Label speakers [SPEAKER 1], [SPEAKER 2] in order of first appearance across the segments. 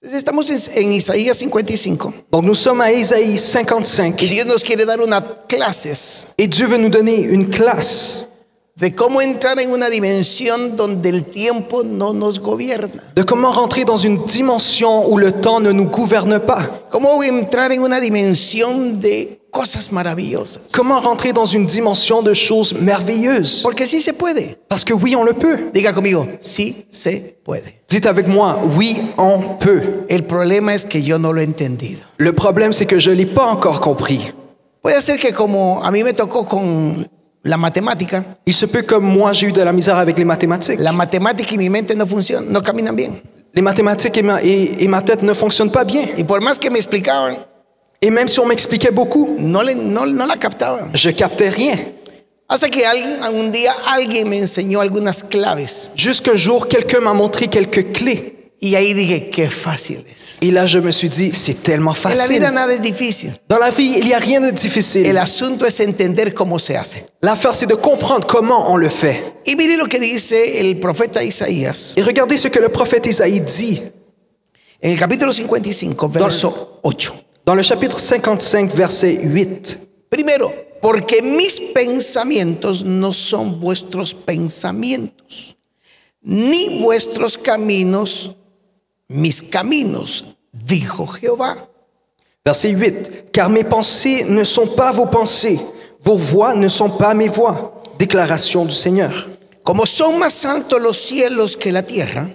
[SPEAKER 1] Estamos en Isaías 55.
[SPEAKER 2] Donc nous sommes à Isaïe 55
[SPEAKER 1] Y Dios nos quiere dar unas clases
[SPEAKER 2] et Dieu veut nous donner une classe
[SPEAKER 1] de cómo entrar en una dimensión donde el tiempo no nos gobierna.
[SPEAKER 2] de comment rentrer dans une dimension où le temps ne nous gouverne pas.
[SPEAKER 1] Cómo entrar en una dimensión de cosas maravillosas.
[SPEAKER 2] Comment rentrer dans une dimension de choses merveilleuses.
[SPEAKER 1] Porque sí se puede.
[SPEAKER 2] Parce que oui, on le peut.
[SPEAKER 1] Diga conmigo, sí se puede.
[SPEAKER 2] Dites avec moi, oui, on peut.
[SPEAKER 1] El problema es que yo no lo he entendido.
[SPEAKER 2] Le problème, c'est que je ne l'ai pas encore compris.
[SPEAKER 1] Puede ser que como a mí me tocó con la matemática,
[SPEAKER 2] Il se peut comme moi, j'ai eu de la misère avec les mathématiques.
[SPEAKER 1] la matemática y mi mente no funcionan, no caminan bien.
[SPEAKER 2] Les mathématiques et ma tête ne fonctionnent pas bien.
[SPEAKER 1] Y por más que me explicaban,
[SPEAKER 2] Et même si on m'expliquait beaucoup,
[SPEAKER 1] no la captaban.
[SPEAKER 2] je captais rien.
[SPEAKER 1] Hasta que un día alguien me enseñó algunas claves.
[SPEAKER 2] Jusqu'un jour, quelqu'un m'a montré quelques clés.
[SPEAKER 1] Y ahí dije, qué fácil es.
[SPEAKER 2] Et là, je me suis dit, c'est tellement
[SPEAKER 1] En la vida
[SPEAKER 2] facile.
[SPEAKER 1] nada es difícil.
[SPEAKER 2] Dans la vie, il n'y a rien de
[SPEAKER 1] El
[SPEAKER 2] difficile.
[SPEAKER 1] asunto es entender cómo se hace.
[SPEAKER 2] L'affaire, c'est de comprendre comment on le fait.
[SPEAKER 1] Y mire lo que dice el profeta Isaías
[SPEAKER 2] Et regardez ce que le prophète Isaïe dit
[SPEAKER 1] en el capítulo 55, verso 8.
[SPEAKER 2] dans le chapitre 55, verset 8.
[SPEAKER 1] Primero, porque mis pensamientos no son vuestros pensamientos, ni vuestros caminos mis caminos, dijo Jehová.
[SPEAKER 2] Verset 8. Car mes pensées ne sont pas vos pensées, vos voix ne sont pas mes voix. Déclaration du Seigneur.
[SPEAKER 1] Como son más altos los cielos que la tierra,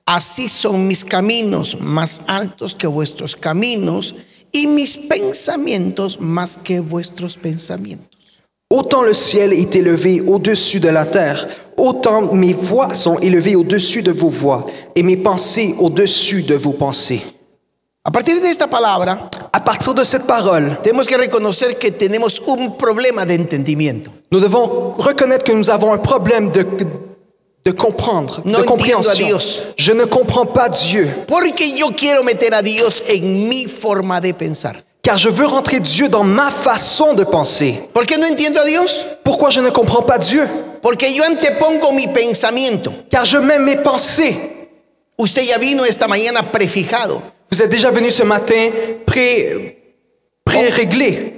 [SPEAKER 1] así son mis caminos más altos que vuestros caminos y mis pensamientos más que vuestros pensamientos.
[SPEAKER 2] Autant le ciel est élevé au-dessus de la terre, autant mes voix sont élevées au-dessus de vos voix et mes pensées au-dessus de vos pensées.
[SPEAKER 1] A partir de esta palabra,
[SPEAKER 2] À partir de cette parole,
[SPEAKER 1] tenemos que reconocer que tenemos un problema de entendimiento.
[SPEAKER 2] nous devons reconnaître que nous avons un problème de comprendre,
[SPEAKER 1] No
[SPEAKER 2] de compréhension.
[SPEAKER 1] entiendo a Dios.
[SPEAKER 2] Je ne comprends pas Dieu,
[SPEAKER 1] Porque yo quiero meter a Dios en mi forma de pensar.
[SPEAKER 2] car je veux rentrer Dieu dans ma façon de penser.
[SPEAKER 1] ¿Por qué no entiendo a Dios?
[SPEAKER 2] Pourquoi je ne comprends pas Dieu?
[SPEAKER 1] Porque yo antepongo mi pensamiento.
[SPEAKER 2] Car je mets mes pensées.
[SPEAKER 1] Usted ya vino esta mañana prefijado.
[SPEAKER 2] Vous êtes déjà venu ce matin pré-réglé,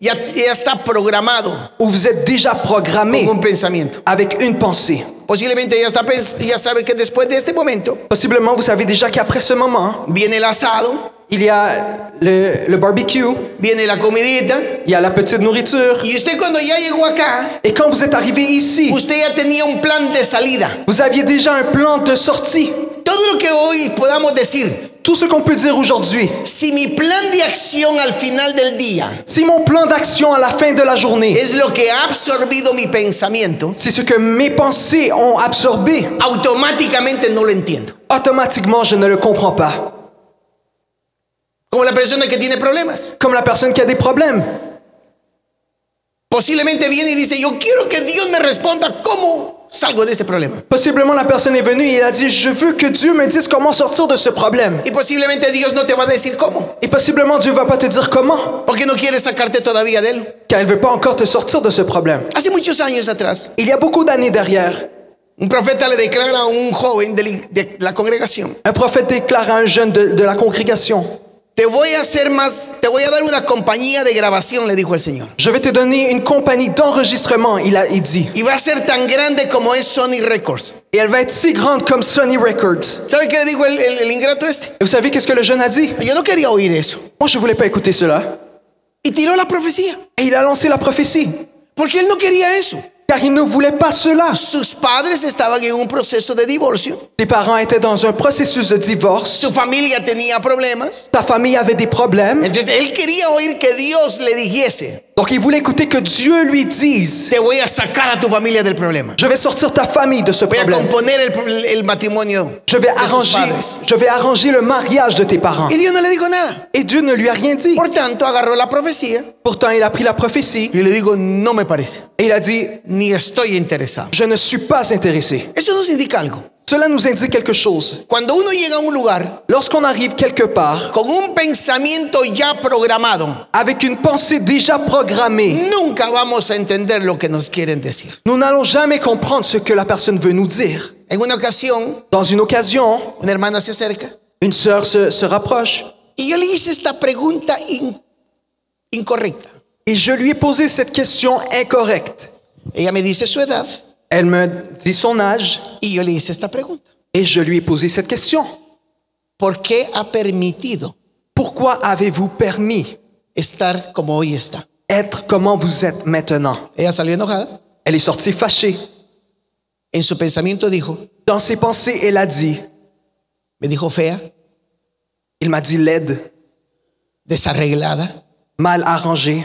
[SPEAKER 1] Ya está programado
[SPEAKER 2] ou vous êtes déjà programmé
[SPEAKER 1] con un pensamiento.
[SPEAKER 2] avec une pensée.
[SPEAKER 1] Posiblemente ya sabe que después de este momento
[SPEAKER 2] Possiblement, vous savez déjà qu'après ce moment,
[SPEAKER 1] viene el asado,
[SPEAKER 2] il y a le barbecue,
[SPEAKER 1] viene la comidita.
[SPEAKER 2] il y a la petite nourriture.
[SPEAKER 1] Y usted cuando ya llegó acá,
[SPEAKER 2] Et quand vous êtes arrivé ici,
[SPEAKER 1] usted ya tenía un plan de salida.
[SPEAKER 2] vous aviez déjà un plan de sortie.
[SPEAKER 1] Todo lo que hoy podamos decir,
[SPEAKER 2] Tout ce qu'on peut dire aujourd'hui,
[SPEAKER 1] si mi plan de acción al final del día
[SPEAKER 2] si mon plan d'action à la fin de la journée,
[SPEAKER 1] es lo que ha absorbido mi pensamiento,
[SPEAKER 2] c'est ce que mes pensées ont absorbé,
[SPEAKER 1] automáticamente no lo entiendo.
[SPEAKER 2] automatiquement, je ne le comprends pas.
[SPEAKER 1] Como la persona que tiene problemas.
[SPEAKER 2] Comme la personne qui a des problèmes.
[SPEAKER 1] Posiblemente viene y dice, yo quiero que Dios me responda cómo salgo de este problema.
[SPEAKER 2] Possiblement, la personne est venue et elle a dit, je veux que Dieu me dise comment sortir de ce problème.
[SPEAKER 1] Y posiblemente Dios no te va a decir cómo,
[SPEAKER 2] Et possiblement, Dieu ne va pas te dire comment,
[SPEAKER 1] porque no quiere sacarte todavía de él.
[SPEAKER 2] car il ne veut pas encore te sortir de ce problème.
[SPEAKER 1] Hace muchos años atrás,
[SPEAKER 2] Il y a beaucoup d'années derrière,
[SPEAKER 1] un profeta le declara a un joven de la congregación,
[SPEAKER 2] un prophète déclare à un jeune de la congrégation,
[SPEAKER 1] te voy a dar una compañía de grabación, le dijo el Señor.
[SPEAKER 2] je vais te donner une compagnie d'enregistrement, il dit.
[SPEAKER 1] Y va a ser tan grande como es Sony Records.
[SPEAKER 2] Et elle va être si grande comme Sony Records.
[SPEAKER 1] ¿Sabe qué le dijo el ingrato este?
[SPEAKER 2] Et vous savez qu'est-ce que le jeune a dit?
[SPEAKER 1] Yo no quería oír eso.
[SPEAKER 2] Moi, je ne voulais pas écouter cela.
[SPEAKER 1] Y tiró la profecía,
[SPEAKER 2] Et il a lancé la prophétie,
[SPEAKER 1] porque él no quería eso.
[SPEAKER 2] car il ne voulait pas cela.
[SPEAKER 1] Sus padres estaban en un proceso de divorcio.
[SPEAKER 2] Ses parents étaient dans un processus de divorce.
[SPEAKER 1] Su familia tenía problemas.
[SPEAKER 2] Sa famille avait des problèmes.
[SPEAKER 1] Entonces él quería oír que Dios le dijese,
[SPEAKER 2] Donc, il voulait écouter que Dieu lui dise,
[SPEAKER 1] te voy a sacar a tu familia del problema.
[SPEAKER 2] je vais sortir ta famille de ce
[SPEAKER 1] Voy a
[SPEAKER 2] problème.
[SPEAKER 1] componer el matrimonio
[SPEAKER 2] Je vais
[SPEAKER 1] de tus padres.
[SPEAKER 2] arranger le mariage de tes parents.
[SPEAKER 1] Y Dios no le dijo nada.
[SPEAKER 2] Et Dieu ne lui a rien dit.
[SPEAKER 1] Por tanto, agarró la profecía
[SPEAKER 2] Pourtant, il a pris la prophétie
[SPEAKER 1] y le dijo, no me parece,
[SPEAKER 2] et il a dit,
[SPEAKER 1] ni estoy interesado.
[SPEAKER 2] je ne suis pas intéressé.
[SPEAKER 1] Eso nos indica algo.
[SPEAKER 2] Cela nous indique quelque chose.
[SPEAKER 1] Cuando uno llega a un lugar
[SPEAKER 2] Lorsqu'on arrive quelque part
[SPEAKER 1] con un pensamiento ya programado,
[SPEAKER 2] avec une pensée déjà programmée,
[SPEAKER 1] nunca vamos a entender lo que nos quieren decir.
[SPEAKER 2] nous n'allons jamais comprendre ce que la personne veut nous dire.
[SPEAKER 1] En una ocasión,
[SPEAKER 2] Dans une occasion,
[SPEAKER 1] una hermana se acerca
[SPEAKER 2] Une sœur se rapproche
[SPEAKER 1] Y yo le hice esta pregunta incorrecta.
[SPEAKER 2] et je lui ai posé cette question incorrecte.
[SPEAKER 1] Ella me dice su edad
[SPEAKER 2] Elle me dit son âge
[SPEAKER 1] y yo le hice esta pregunta.
[SPEAKER 2] et je lui ai posé cette question.
[SPEAKER 1] ¿Por qué ha permitido
[SPEAKER 2] Pourquoi avez-vous permis
[SPEAKER 1] estar como hoy está?
[SPEAKER 2] être comment vous êtes maintenant?
[SPEAKER 1] Ella salió enojada.
[SPEAKER 2] Elle est sortie fâchée.
[SPEAKER 1] En su pensamiento dijo,
[SPEAKER 2] Dans ses pensées, elle a dit,
[SPEAKER 1] me dijo fea,
[SPEAKER 2] il m'a dit laide,
[SPEAKER 1] desarreglada
[SPEAKER 2] mal arrangée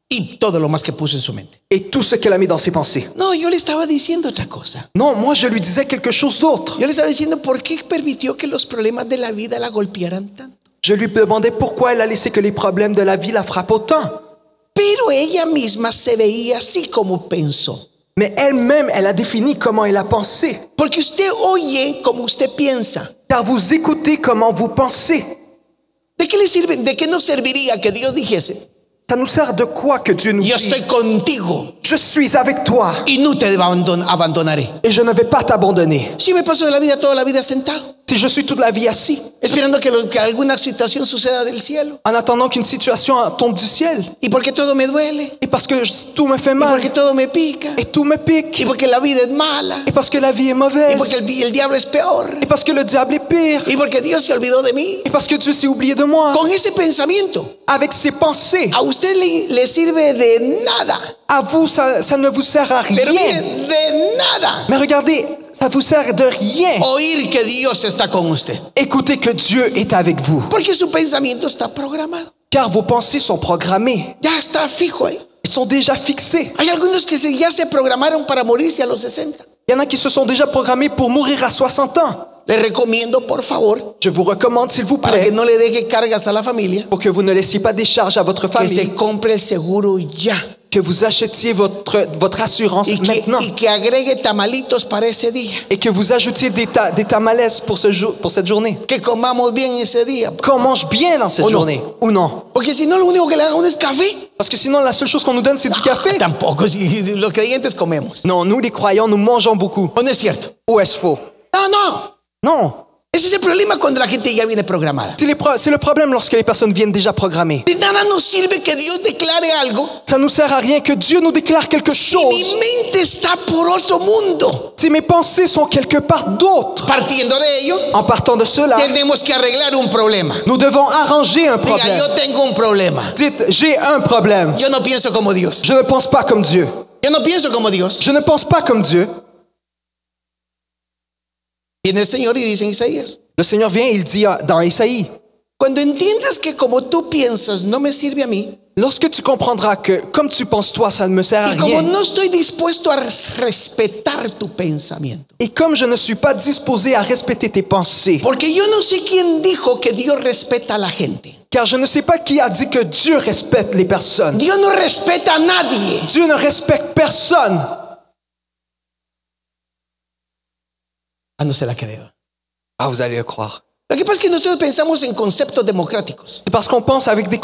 [SPEAKER 1] y todo lo más que puso en su mente.
[SPEAKER 2] et tout ce qu'elle a mis dans ses pensées.
[SPEAKER 1] No, yo le estaba diciendo otra cosa.
[SPEAKER 2] Non, moi je lui disais quelque chose d'autre.
[SPEAKER 1] Yo le estaba diciendo por qué permitió que los problemas de la vida la golpearan tanto.
[SPEAKER 2] Je lui demandais pourquoi elle a laissé que les problèmes de la vie la frappent autant.
[SPEAKER 1] Pero ella misma se veía así como pensó.
[SPEAKER 2] Mais elle-même, elle a défini comment elle a pensé.
[SPEAKER 1] Porque usted oye como usted piensa.
[SPEAKER 2] Car vous écoutez comment vous pensez.
[SPEAKER 1] ¿De qué le sirve? ¿De qué nos serviría que Dios dijese,
[SPEAKER 2] Ça nous sert de quoi que Dieu nous
[SPEAKER 1] yo estoy
[SPEAKER 2] dise,
[SPEAKER 1] contigo
[SPEAKER 2] je suis avec toi
[SPEAKER 1] y no te abandonaré?
[SPEAKER 2] et je ne vais pas t'abandonner.
[SPEAKER 1] Si me paso de la vida toda la vida sentado,
[SPEAKER 2] Si je suis toute la vie assis,
[SPEAKER 1] esperando que alguna situación suceda del cielo.
[SPEAKER 2] en attendant qu'une situation tombe du ciel,
[SPEAKER 1] Y porque todo me duele.
[SPEAKER 2] et parce que tout me fait
[SPEAKER 1] Y
[SPEAKER 2] mal,
[SPEAKER 1] porque todo me pica.
[SPEAKER 2] et tout me pique,
[SPEAKER 1] Y porque la vida es mala.
[SPEAKER 2] et parce que la vie est
[SPEAKER 1] Y
[SPEAKER 2] mauvaise,
[SPEAKER 1] porque el diablo es peor.
[SPEAKER 2] et parce que le diable est pire,
[SPEAKER 1] Y porque Dios se olvidó de mí.
[SPEAKER 2] et parce que Dieu s'est oublié de moi.
[SPEAKER 1] Con ese pensamiento,
[SPEAKER 2] Avec ses pensées,
[SPEAKER 1] a usted le sirve de nada.
[SPEAKER 2] à vous, ça ne vous sert à
[SPEAKER 1] Pero mire,
[SPEAKER 2] rien.
[SPEAKER 1] de nada.
[SPEAKER 2] Mais regardez, ça vous sert de rien.
[SPEAKER 1] Oír que Dios está con usted.
[SPEAKER 2] Écoutez que Dieu est avec vous.
[SPEAKER 1] Porque su pensamiento está programado.
[SPEAKER 2] Car vos pensées sont programmées.
[SPEAKER 1] Ya está fijo ahí.
[SPEAKER 2] Elles sont déjà fixées.
[SPEAKER 1] Hay algunos que ya se programaron para morirse a los 60.
[SPEAKER 2] Il y en a qui se sont déjà programmés pour mourir à 60 ans.
[SPEAKER 1] Les recomiendo, por favor,
[SPEAKER 2] Je vous recommande, s'il vous
[SPEAKER 1] para que
[SPEAKER 2] plaît,
[SPEAKER 1] no le deje cargas a la familia,
[SPEAKER 2] pour que vous ne laissiez pas des charges à votre
[SPEAKER 1] que
[SPEAKER 2] famille,
[SPEAKER 1] se compre el seguro ya.
[SPEAKER 2] que vous achetiez votre assurance maintenant
[SPEAKER 1] Y que agregue tamalitos para ese día.
[SPEAKER 2] et que vous ajoutiez des tamales pour cette journée.
[SPEAKER 1] Que comamos bien ese día.
[SPEAKER 2] Qu'on mange bien dans cette
[SPEAKER 1] Ou non.
[SPEAKER 2] journée. Ou non.
[SPEAKER 1] Porque si no, lo único que le haga uno es café.
[SPEAKER 2] Parce que sinon, la seule chose qu'on nous donne, c'est du café.
[SPEAKER 1] Tampoco, si los creyentes comemos.
[SPEAKER 2] Non, nous les croyants, nous mangeons beaucoup.
[SPEAKER 1] ¿O no es cierto?
[SPEAKER 2] Ou est-ce faux?
[SPEAKER 1] No.
[SPEAKER 2] Non.
[SPEAKER 1] Ese es el problema cuando la gente ya viene programada.
[SPEAKER 2] C'est le problème lorsque les personnes viennent déjà programmées.
[SPEAKER 1] De nada nos sirve que Dios declare algo
[SPEAKER 2] Ça ne nous sert à rien que Dieu nous déclare quelque
[SPEAKER 1] si mi
[SPEAKER 2] chose.
[SPEAKER 1] mente está por otro mundo.
[SPEAKER 2] Si mes pensées sont quelque part d'autre.
[SPEAKER 1] Partiendo de ello,
[SPEAKER 2] En partant de cela,
[SPEAKER 1] tenemos que arreglar un problema.
[SPEAKER 2] nous devons arranger un
[SPEAKER 1] Diga,
[SPEAKER 2] problème.
[SPEAKER 1] yo tengo un problema.
[SPEAKER 2] Dites, j'ai un problème.
[SPEAKER 1] Yo no pienso como Dios.
[SPEAKER 2] Je ne pense pas comme Dieu.
[SPEAKER 1] Yo no pienso como Dios.
[SPEAKER 2] Je ne pense pas comme Dieu.
[SPEAKER 1] Viene el Señor y dice en Isaías,
[SPEAKER 2] Le Seigneur vient et il dit dans Isaïe,
[SPEAKER 1] cuando entiendas que como tú piensas no me sirve a mí,
[SPEAKER 2] lorsque tu comprendras que comme tu penses toi, ça ne me sert à
[SPEAKER 1] y como
[SPEAKER 2] rien.
[SPEAKER 1] no estoy dispuesto a respetar tu pensamiento,
[SPEAKER 2] Et comme je ne suis pas disposé à respecter tes pensées,
[SPEAKER 1] porque yo no sé quién dijo que Dios respeta a la gente.
[SPEAKER 2] car je ne sais pas qui a dit que Dieu respecte les personnes.
[SPEAKER 1] Dios no respeta a nadie.
[SPEAKER 2] Dieu ne respecte personne.
[SPEAKER 1] Ah, no se la creo.
[SPEAKER 2] Ah, vous allez le croire.
[SPEAKER 1] Lo que pasa es que nosotros pensamos en conceptos democráticos.
[SPEAKER 2] C'est parce qu'on pense avec des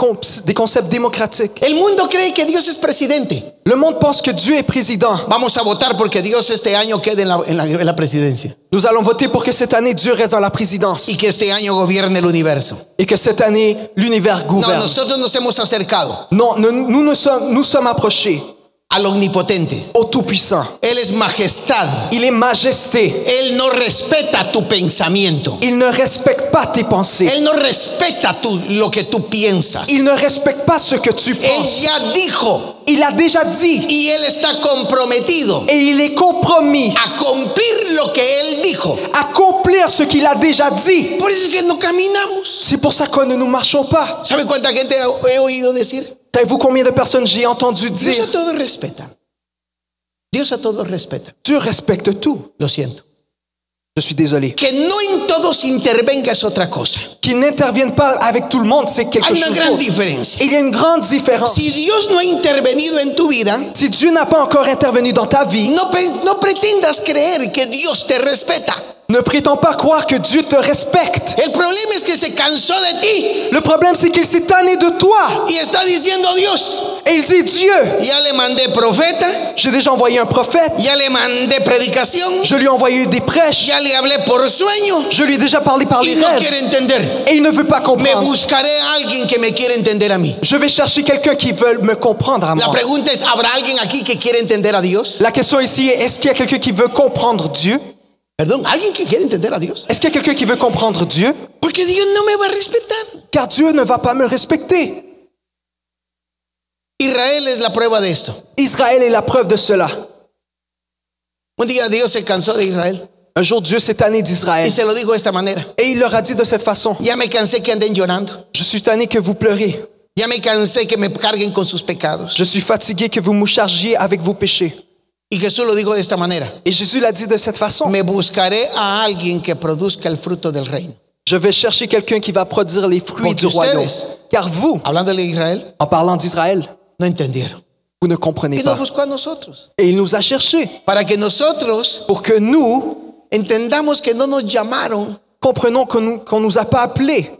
[SPEAKER 2] concepts démocratiques.
[SPEAKER 1] El mundo cree que Dios es presidente.
[SPEAKER 2] Le monde pense que Dieu est président.
[SPEAKER 1] Vamos a votar porque Dios este año quede en la presidencia
[SPEAKER 2] Nous allons voter pour que cette année, Dieu reste dans la présidence.
[SPEAKER 1] y que este año gobierne el universo.
[SPEAKER 2] Et que cette année, l'univers
[SPEAKER 1] No,
[SPEAKER 2] gouverne.
[SPEAKER 1] nosotros nos hemos acercado
[SPEAKER 2] Non, nous sommes approchés
[SPEAKER 1] al omnipotente.
[SPEAKER 2] au Tout-Puissant.
[SPEAKER 1] Él es majestad.
[SPEAKER 2] Il est majesté.
[SPEAKER 1] Él no respeta tu pensamiento.
[SPEAKER 2] Il ne respecte pas tes pensées.
[SPEAKER 1] Él no respeta lo que tú piensas.
[SPEAKER 2] Il ne respecte pas ce que tu
[SPEAKER 1] Él
[SPEAKER 2] penses.
[SPEAKER 1] ya dijo
[SPEAKER 2] Il a déjà dit.
[SPEAKER 1] y él está comprometido
[SPEAKER 2] Et il est compromis
[SPEAKER 1] a cumplir lo que él dijo.
[SPEAKER 2] à accomplir ce qu'il a déjà dit.
[SPEAKER 1] Por eso es que no caminamos.
[SPEAKER 2] C'est pour ça que nous ne marchons pas.
[SPEAKER 1] ¿Sabe cuánta gente he oído decir?
[SPEAKER 2] Savez-vous combien de personnes j'ai entendu
[SPEAKER 1] Dios
[SPEAKER 2] dire
[SPEAKER 1] a todos respeta. Dios a todos respeta.
[SPEAKER 2] Dieu respecte tout.
[SPEAKER 1] Lo siento.
[SPEAKER 2] Je suis désolé.
[SPEAKER 1] Que no en todos intervenga es otra cosa.
[SPEAKER 2] Qu'il n'intervienne pas avec tout le monde, c'est quelque
[SPEAKER 1] Hay una
[SPEAKER 2] chose
[SPEAKER 1] gran
[SPEAKER 2] d'autre.
[SPEAKER 1] diferencia.
[SPEAKER 2] Il y a une grande différence.
[SPEAKER 1] Si Dios no ha intervenido en tu vida,
[SPEAKER 2] Si Dieu n'a pas encore intervenu dans ta vie,
[SPEAKER 1] no pretendas creer que Dios te respeta.
[SPEAKER 2] Ne prétends pas croire que Dieu te respecte.
[SPEAKER 1] El problema es que se cansó de ti
[SPEAKER 2] Le problème, c'est qu'il s'est tanné de toi.
[SPEAKER 1] y está diciendo Dios,
[SPEAKER 2] Et il dit, Dieu,
[SPEAKER 1] ya le mandé profeta,
[SPEAKER 2] j'ai déjà envoyé un prophète.
[SPEAKER 1] ya le mandé predicación,
[SPEAKER 2] Je lui ai envoyé des prêches.
[SPEAKER 1] ya le hablé por sueño
[SPEAKER 2] Je lui ai déjà parlé par
[SPEAKER 1] y
[SPEAKER 2] les
[SPEAKER 1] no
[SPEAKER 2] rêves.
[SPEAKER 1] quiere entender.
[SPEAKER 2] Et il ne veut pas
[SPEAKER 1] Me
[SPEAKER 2] comprendre.
[SPEAKER 1] buscaré a alguien que me quiera entender a mí.
[SPEAKER 2] Je vais chercher quelqu'un qui veut me comprendre à
[SPEAKER 1] La
[SPEAKER 2] moi.
[SPEAKER 1] pregunta es, ¿habrá alguien aquí que quiere entender a Dios?
[SPEAKER 2] La question ici est, est-ce qu'il y a quelqu'un qui veut comprendre Dieu?
[SPEAKER 1] Perdón, ¿alguien que quiere entender a Dios?
[SPEAKER 2] Est-ce qu'il y a quelqu'un qui veut comprendre Dieu?
[SPEAKER 1] Porque Dios no me va a respetar.
[SPEAKER 2] Car Dieu ne va pas me respecter.
[SPEAKER 1] Israel es la prueba de esto.
[SPEAKER 2] Israël est la preuve de cela.
[SPEAKER 1] Un día Dios se cansó de Israel
[SPEAKER 2] Un jour, Dieu s'est tanné
[SPEAKER 1] y
[SPEAKER 2] d'Israël.
[SPEAKER 1] se lo dijo de esta manera.
[SPEAKER 2] Et il leur a dit de cette façon,
[SPEAKER 1] Ya me cansé que anden llorando.
[SPEAKER 2] je suis tanné que vous pleurez.
[SPEAKER 1] Ya me cansé que me carguen con sus pecados.
[SPEAKER 2] Je suis fatigué que vous me chargiez avec vos péchés.
[SPEAKER 1] Y Jesús lo dijo de esta manera.
[SPEAKER 2] Et Jésus l'a dit de cette façon.
[SPEAKER 1] Me buscaré a alguien que produzca el fruto del reino.
[SPEAKER 2] Je vais chercher quelqu'un qui va produire les fruits
[SPEAKER 1] Porque
[SPEAKER 2] du royaume.
[SPEAKER 1] ustedes-
[SPEAKER 2] Car vous,
[SPEAKER 1] Hablando de Israel,
[SPEAKER 2] en parlant d'Israël,
[SPEAKER 1] no entendieron.
[SPEAKER 2] vous ne comprenez
[SPEAKER 1] Y nos
[SPEAKER 2] pas.
[SPEAKER 1] buscó a nosotros.
[SPEAKER 2] Et il nous a cherchés
[SPEAKER 1] Para que nosotros
[SPEAKER 2] pour que nous
[SPEAKER 1] entendamos que no nos llamaron
[SPEAKER 2] comprenons qu'on nous a pas appelés.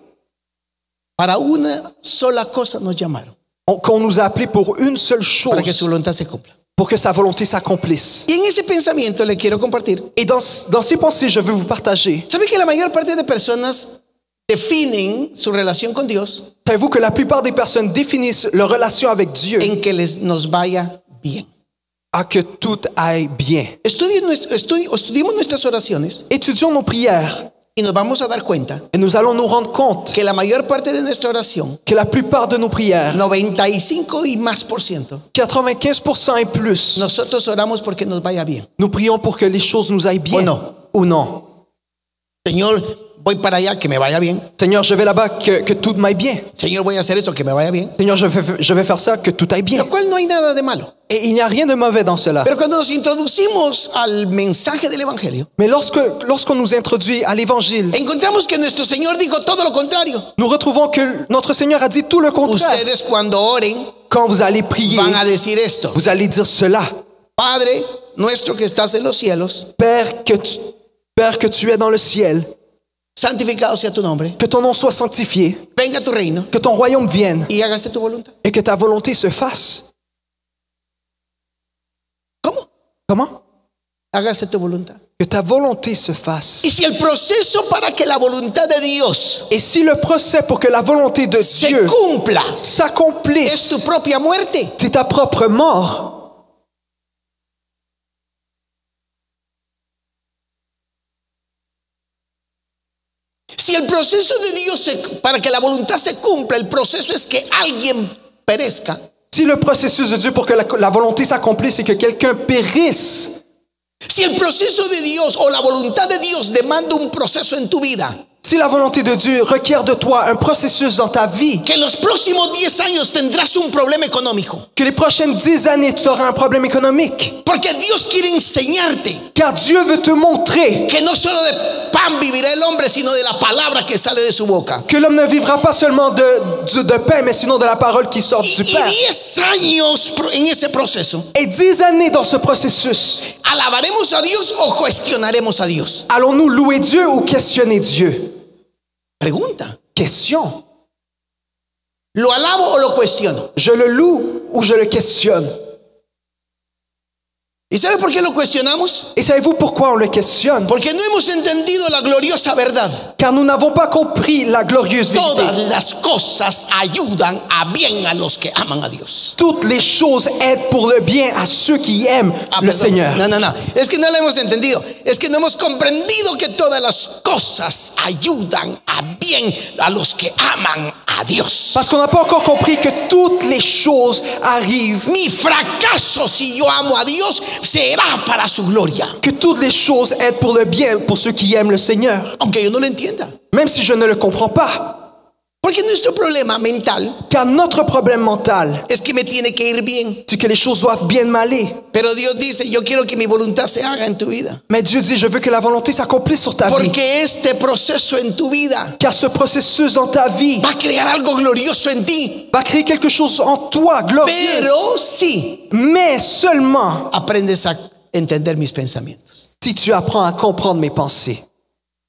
[SPEAKER 1] para una sola cosa, nos llamaron.
[SPEAKER 2] Qu'on nous a appelés pour une seule
[SPEAKER 1] Para que su
[SPEAKER 2] chose,
[SPEAKER 1] voluntad se cumpla.
[SPEAKER 2] pour que sa volonté s'accomplisse.
[SPEAKER 1] Y en ese pensamiento le quiero compartir.
[SPEAKER 2] Et dans ces pensées, je veux vous partager.
[SPEAKER 1] ¿Sabe que la mayor parte de personas definen su relación con Dios
[SPEAKER 2] Savez-vous que la plupart des personnes définissent leur relation avec Dieu
[SPEAKER 1] en que nos vaya bien?
[SPEAKER 2] à que tout aille bien?
[SPEAKER 1] Estudiemos nuestras oraciones
[SPEAKER 2] Étudions nos prières
[SPEAKER 1] y nos vamos a dar cuenta
[SPEAKER 2] et nous allons nous rendre compte
[SPEAKER 1] que la mayor parte de nuestra oración,
[SPEAKER 2] que la plupart de nos prières,
[SPEAKER 1] 95 y más por ciento,
[SPEAKER 2] 95% et plus,
[SPEAKER 1] nosotros oramos porque nos vaya bien.
[SPEAKER 2] nous prions pour que les choses nous aillent bien.
[SPEAKER 1] Ou non.
[SPEAKER 2] Ou non.
[SPEAKER 1] Señor, voy para allá, que me vaya bien.
[SPEAKER 2] Seigneur, je vais là-bas, que tout m'aille bien.
[SPEAKER 1] Señor, voy a hacer esto, que me vaya bien.
[SPEAKER 2] Seigneur, je vais faire ça, que tout aille bien.
[SPEAKER 1] Lo cual no hay nada de malo.
[SPEAKER 2] Et il n'y a rien de mauvais dans cela.
[SPEAKER 1] Pero cuando nos introducimos al mensaje del Evangelio,
[SPEAKER 2] Mais lorsqu'on nous introduit à l'évangile,
[SPEAKER 1] encontramos que nuestro Señor dijo todo lo contrario.
[SPEAKER 2] nous retrouvons que notre Seigneur a dit tout le contraire.
[SPEAKER 1] Ustedes cuando oren
[SPEAKER 2] Quand vous allez prier,
[SPEAKER 1] van a decir esto:
[SPEAKER 2] vous allez dire cela.
[SPEAKER 1] Padre nuestro que estás en los cielos,
[SPEAKER 2] Père que tu es dans le ciel,
[SPEAKER 1] santificado sea tu nombre,
[SPEAKER 2] que ton nom soit sanctifié,
[SPEAKER 1] venga tu reino
[SPEAKER 2] que ton royaume vienne
[SPEAKER 1] y hágase tu voluntad.
[SPEAKER 2] et que ta volonté se fasse.
[SPEAKER 1] ¿Cómo?
[SPEAKER 2] Comment?
[SPEAKER 1] Hágase tu voluntad.
[SPEAKER 2] Que ta volonté se fasse.
[SPEAKER 1] Y si el proceso para que la voluntad de Dios
[SPEAKER 2] Et si le procès pour que la volonté de
[SPEAKER 1] se
[SPEAKER 2] Dieu
[SPEAKER 1] cumpla es
[SPEAKER 2] s'accomplisse,
[SPEAKER 1] tu propia muerte,
[SPEAKER 2] c'est ta propre mort.
[SPEAKER 1] si el proceso de Dios para que la voluntad se cumpla, el proceso es que alguien perezca,
[SPEAKER 2] Si le processus de Dieu pour que la volonté s'accomplisse, c'est que quelqu'un périsse.
[SPEAKER 1] si el proceso de Dios o la voluntad de Dios demanda un proceso en tu vida,
[SPEAKER 2] Si la volonté de Dieu requiert de toi un processus dans ta vie,
[SPEAKER 1] que en los próximos 10 años tendrás un problema económico,
[SPEAKER 2] que les prochaines 10 années, tu auras un problème économique.
[SPEAKER 1] porque Dios quiere enseñarte
[SPEAKER 2] Car Dieu veut te montrer
[SPEAKER 1] que no solo de pan vivirá el hombre, sino de la palabra que sale de su boca.
[SPEAKER 2] que l'homme ne vivra pas seulement de pain, mais sinon de la parole qui sort du
[SPEAKER 1] Y
[SPEAKER 2] Père.
[SPEAKER 1] 10 años en ese proceso,
[SPEAKER 2] Et 10 années dans ce processus,
[SPEAKER 1] ¿alabaremos a Dios o cuestionaremos a Dios?
[SPEAKER 2] allons-nous louer Dieu ou questionner Dieu?
[SPEAKER 1] Pregunta.
[SPEAKER 2] Question.
[SPEAKER 1] ¿Lo alabo o lo cuestiono?
[SPEAKER 2] Je le loue ou je le questionne?
[SPEAKER 1] ¿Y sabe por qué lo cuestionamos?
[SPEAKER 2] Et savez-vous pourquoi on le questionne?
[SPEAKER 1] Porque no hemos entendido la gloriosa verdad.
[SPEAKER 2] Car nous n'avons pas compris la glorieuse vérité.
[SPEAKER 1] Todas las cosas ayudan a bien a los que aman a Dios.
[SPEAKER 2] Toutes les choses aident pour le bien à ceux qui aiment le
[SPEAKER 1] Perdón.
[SPEAKER 2] Seigneur.
[SPEAKER 1] No. Es que no lo hemos entendido. Es que no hemos comprendido que todas las cosas ayudan a bien a los que aman a Dios.
[SPEAKER 2] Parce qu'on n'a pas encore compris que toutes les choses arrivent,
[SPEAKER 1] Mi fracaso, si yo amo a Dios, será para su gloria.
[SPEAKER 2] que toutes les choses aident pour le bien pour ceux qui aiment le Seigneur.
[SPEAKER 1] Aunque yo no lo entienda.
[SPEAKER 2] Même si je ne le comprends pas.
[SPEAKER 1] Porque nuestro problema mental
[SPEAKER 2] Car notre problème mental,
[SPEAKER 1] es que me tiene que ir bien.
[SPEAKER 2] c'est que les choses doivent bien m'aller.
[SPEAKER 1] Pero Dios dice, yo quiero que mi voluntad se haga en tu vida.
[SPEAKER 2] Mais Dieu dit, je veux que la volonté s'accomplisse sur ta vie.
[SPEAKER 1] Porque este proceso en tu vida
[SPEAKER 2] Car ce processus dans ta vie
[SPEAKER 1] va a crear algo glorioso en ti.
[SPEAKER 2] va créer quelque chose en toi, glorieux.
[SPEAKER 1] Pero si
[SPEAKER 2] Mais seulement
[SPEAKER 1] aprendes a entender mis pensamientos.
[SPEAKER 2] si tu apprends à comprendre mes pensées.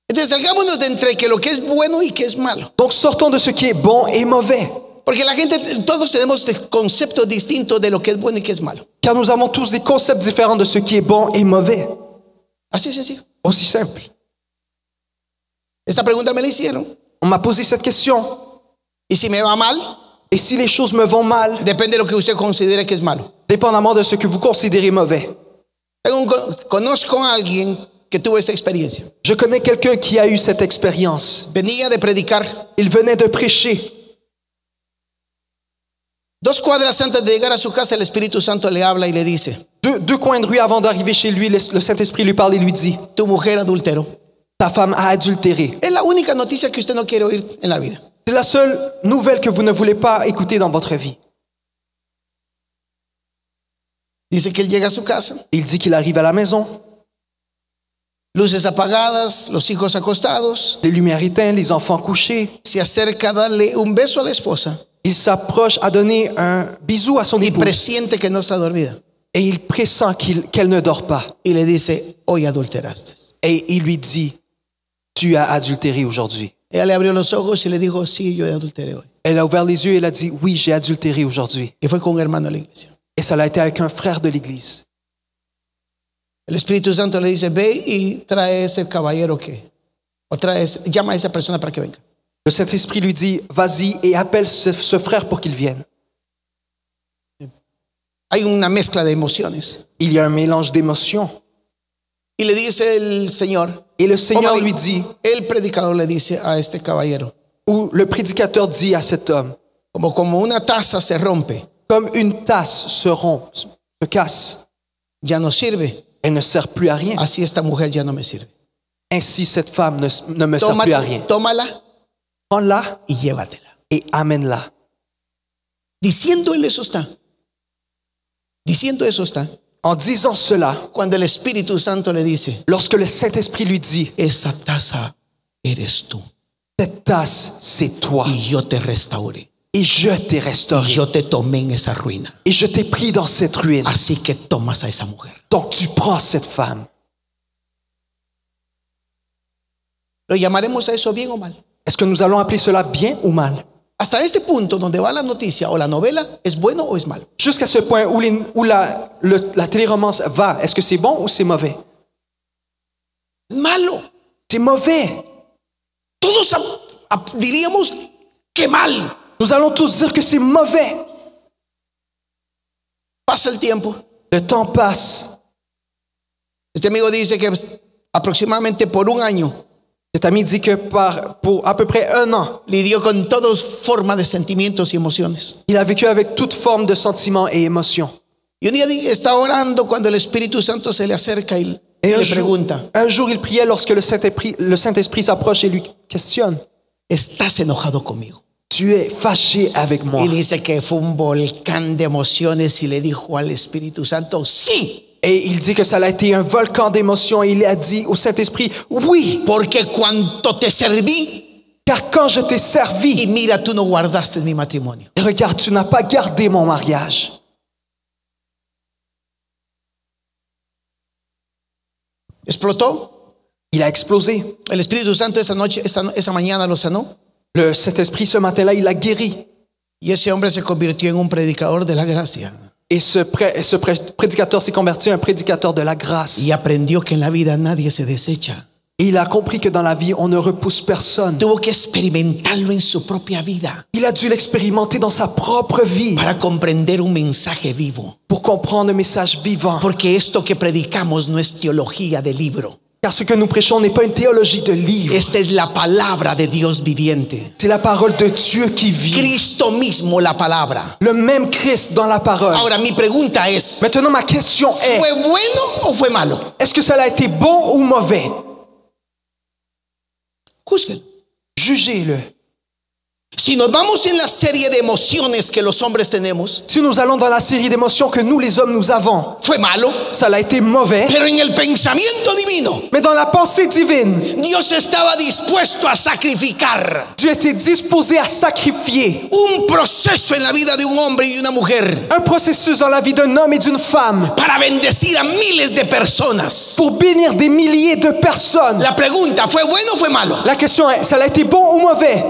[SPEAKER 1] Entonces salgámonos de entre que lo que es bueno y que es malo.
[SPEAKER 2] Donc sortons de ce qui est bon et mauvais.
[SPEAKER 1] Porque la gente, todos tenemos conceptos distintos de lo que es bueno y que es malo.
[SPEAKER 2] Car nous avons tous des concepts différents de ce qui est bon et mauvais.
[SPEAKER 1] Así es sencillo.
[SPEAKER 2] Aussi simple.
[SPEAKER 1] Esta pregunta me la hicieron.
[SPEAKER 2] On m'a posé cette question.
[SPEAKER 1] Y si me va mal,
[SPEAKER 2] Et si les choses me vont mal,
[SPEAKER 1] depende de lo que usted considere que es malo.
[SPEAKER 2] dépendamment de ce que vous considérez mauvais.
[SPEAKER 1] Conozco a alguien que tuvo esta experiencia.
[SPEAKER 2] Je connais quelqu'un qui a eu cette expérience.
[SPEAKER 1] Venía de predicar.
[SPEAKER 2] Il venait de prêcher.
[SPEAKER 1] 2 cuadras antes de llegar a su casa, el Espíritu Santo le habla y le dice:
[SPEAKER 2] Deux coins de rue avant d'arriver chez lui, le Saint-Esprit lui parle et lui dit,
[SPEAKER 1] tu mujer adulteró.
[SPEAKER 2] ta femme a adultéré.
[SPEAKER 1] Es la única noticia que usted no quiere oír en la vida.
[SPEAKER 2] C'est la seule nouvelle que vous ne voulez pas écouter dans votre vie.
[SPEAKER 1] Dice que él llega a su casa,
[SPEAKER 2] Il dit qu'il arrive à la maison,
[SPEAKER 1] luces apagadas, los hijos acostados,
[SPEAKER 2] les lumières éteintes, les enfants couchés.
[SPEAKER 1] se acerca a darle un beso a la esposa
[SPEAKER 2] Il s'approche à donner un bisou à son
[SPEAKER 1] y
[SPEAKER 2] épouse
[SPEAKER 1] presiente que no está dormida.
[SPEAKER 2] et il pressent qu'elle ne dort pas.
[SPEAKER 1] Y le dice: hoy adulteraste.
[SPEAKER 2] Et il lui dit, tu as adultéré aujourd'hui.
[SPEAKER 1] Ella le abrió los ojos y le dijo: sí, yo adulteré hoy.
[SPEAKER 2] Elle a ouvert les yeux et elle a dit, oui, j'ai adultéré aujourd'hui.
[SPEAKER 1] Y fue con un hermano de la iglesia.
[SPEAKER 2] Et ça l'a été avec un frère de l'église.
[SPEAKER 1] El Espíritu Santo le dice: ve y trae ese caballero llama a esa persona para que venga.
[SPEAKER 2] Le Saint-Esprit lui dit, vas-y et appelle ce frère pour qu'il vienne.
[SPEAKER 1] Hay una mezcla de emociones.
[SPEAKER 2] Il y a un mélange d'émotions.
[SPEAKER 1] Y le dice el Señor,
[SPEAKER 2] Et le Seigneur
[SPEAKER 1] o
[SPEAKER 2] lui dit,
[SPEAKER 1] el predicador le dice a este caballero,
[SPEAKER 2] ou le prédicateur dit à cet homme,
[SPEAKER 1] como una taza se rompe,
[SPEAKER 2] comme une tasse se rompt, se casse,
[SPEAKER 1] ya no sirve,
[SPEAKER 2] elle ne sert plus à rien.
[SPEAKER 1] así esta mujer ya no me sirve.
[SPEAKER 2] Ainsi, cette femme ne me sert plus à rien.
[SPEAKER 1] Tómala
[SPEAKER 2] Prends-la
[SPEAKER 1] y llévatela.
[SPEAKER 2] et amène-la.
[SPEAKER 1] Diciendo él eso está. Diciendo eso está.
[SPEAKER 2] En disant cela,
[SPEAKER 1] Cuando el Espíritu Santo le dice:
[SPEAKER 2] lorsque le Saint-Esprit lui dit,
[SPEAKER 1] esa taza eres tú
[SPEAKER 2] cette tasse, c'est toi.
[SPEAKER 1] y yo te restauré.
[SPEAKER 2] Et je t'ai
[SPEAKER 1] Y
[SPEAKER 2] restauré.
[SPEAKER 1] yo te tomé en esa ruina.
[SPEAKER 2] Et je t'ai pris dans cette ruine.
[SPEAKER 1] Así que tomas a esa mujer.
[SPEAKER 2] Donc tu prends cette femme.
[SPEAKER 1] ¿Lo llamaremos a eso bien o mal?
[SPEAKER 2] Est-ce que nous allons appeler cela bien ou mal?
[SPEAKER 1] Hasta este punto donde va la noticia o la novela, ¿es bueno o es malo?
[SPEAKER 2] Jusqu'à ce point où la téléromance va, est-ce que c'est bon ou c'est mauvais?
[SPEAKER 1] Malo.
[SPEAKER 2] C'est mauvais.
[SPEAKER 1] Todos diríamos que mal.
[SPEAKER 2] Nous allons tous dire que c'est mauvais.
[SPEAKER 1] Pasa el tiempo.
[SPEAKER 2] Le temps passe.
[SPEAKER 1] Este amigo dice que aproximadamente por un año
[SPEAKER 2] Cet ami dit que pour à peu près 1 an,
[SPEAKER 1] lidió con toda forma de sentimientos y emociones.
[SPEAKER 2] il a vécu avec toute forme de sentiments et émotions.
[SPEAKER 1] Y un día está orando cuando el Espíritu Santo se le acerca y
[SPEAKER 2] Et
[SPEAKER 1] le pregunta:
[SPEAKER 2] un jour, il priait lorsque le Saint-Esprit s'approche et lui questionne.
[SPEAKER 1] ¿estás enojado conmigo?
[SPEAKER 2] Tu es fâché avec moi.
[SPEAKER 1] Y dice que fue un volcán de emociones y le dijo al Espíritu Santo: sí.
[SPEAKER 2] Et il dit que ça a été un volcan d'émotions. Et il a dit au Saint-Esprit, oui,
[SPEAKER 1] Porque cuando te serví,
[SPEAKER 2] car quand je t'ai
[SPEAKER 1] y
[SPEAKER 2] servi,
[SPEAKER 1] mira, tú no guardaste mi matrimonio.
[SPEAKER 2] regarde, tu n'as pas gardé mon mariage.
[SPEAKER 1] Explotó.
[SPEAKER 2] Il a explosé.
[SPEAKER 1] El Espíritu Santo esa mañana lo sanó.
[SPEAKER 2] Le Saint-Esprit, ce matin-là, il a guéri.
[SPEAKER 1] Y ese hombre se convirtió en un predicador de la gracia.
[SPEAKER 2] Et ce prédicateur s'est converti en un prédicateur de la grâce.
[SPEAKER 1] Y aprendió que en la vida nadie se desecha.
[SPEAKER 2] Et il a compris que dans la vie, on ne repousse personne.
[SPEAKER 1] Tuvo que experimentarlo en su propia vida
[SPEAKER 2] Il a dû l'expérimenter dans sa propre vie
[SPEAKER 1] para comprender un mensaje vivo.
[SPEAKER 2] pour comprendre un message vivant.
[SPEAKER 1] Porque esto que predicamos no es teología de libro.
[SPEAKER 2] Car ce que nous prêchons n'est pas une théologie de livre.
[SPEAKER 1] Esta es la palabra de Dios viviente.
[SPEAKER 2] C'est la parole de Dieu qui vit.
[SPEAKER 1] Cristo mismo la palabra.
[SPEAKER 2] Le même Christ dans la parole.
[SPEAKER 1] Ahora mi pregunta es:
[SPEAKER 2] Maintenant, ma question est,
[SPEAKER 1] ¿fue bueno o fue malo?
[SPEAKER 2] est-ce que cela a été bon ou mauvais?
[SPEAKER 1] Júzguenlo.
[SPEAKER 2] Jugez-le.
[SPEAKER 1] Si nos vamos en la serie de emociones que los hombres tenemos,
[SPEAKER 2] Si nous allons dans la série d'émotions que nous les hommes nous avons,
[SPEAKER 1] fue malo,
[SPEAKER 2] ça a été mauvais.
[SPEAKER 1] pero en el pensamiento divino,
[SPEAKER 2] Mais dans la pensée divine,
[SPEAKER 1] Dios estaba dispuesto a sacrificar
[SPEAKER 2] Dieu était disposé à sacrifier
[SPEAKER 1] un proceso en la vida de un hombre y de una mujer
[SPEAKER 2] un processus dans la vie d'un homme et d'une femme
[SPEAKER 1] para bendecir a miles de personas.
[SPEAKER 2] pour bénir des milliers de personnes.
[SPEAKER 1] La pregunta, ¿fue bueno o fue malo?
[SPEAKER 2] La question est, ça a été bon ou mauvais?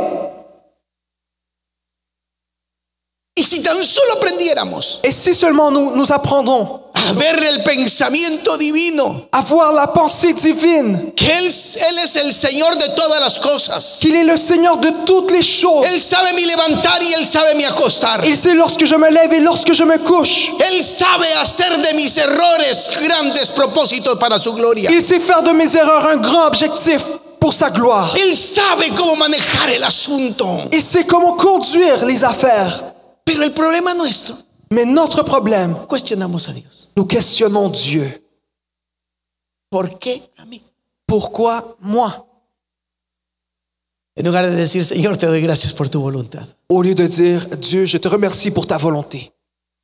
[SPEAKER 1] Y si tan solo aprendiéramos
[SPEAKER 2] Et si seulement nous apprendrons
[SPEAKER 1] a ver el pensamiento divino,
[SPEAKER 2] à voir la pensée divine,
[SPEAKER 1] que él es el Señor de todas las cosas.
[SPEAKER 2] qu'il est le Seigneur de toutes les choses.
[SPEAKER 1] Él sabe mi levantar y Él sabe mi acostar.
[SPEAKER 2] Il sait lorsque je me lève et lorsque je me couche.
[SPEAKER 1] Él sabe hacer de mis errores grandes propósitos para su gloria.
[SPEAKER 2] Il sait faire de mes erreurs un grand objectif pour sa gloire.
[SPEAKER 1] Él sabe cómo manejar el asunto.
[SPEAKER 2] Il sait comment conduire les affaires.
[SPEAKER 1] Pero el problema nuestro,
[SPEAKER 2] Mais notre problème,
[SPEAKER 1] cuestionamos a Dios.
[SPEAKER 2] nous questionnons Dieu.
[SPEAKER 1] ¿Por qué a mí?
[SPEAKER 2] Pourquoi moi?
[SPEAKER 1] En lugar de decir, Señor, te doy gracias por tu voluntad.
[SPEAKER 2] Au lieu de dire, Dieu, je te remercie pour ta volonté.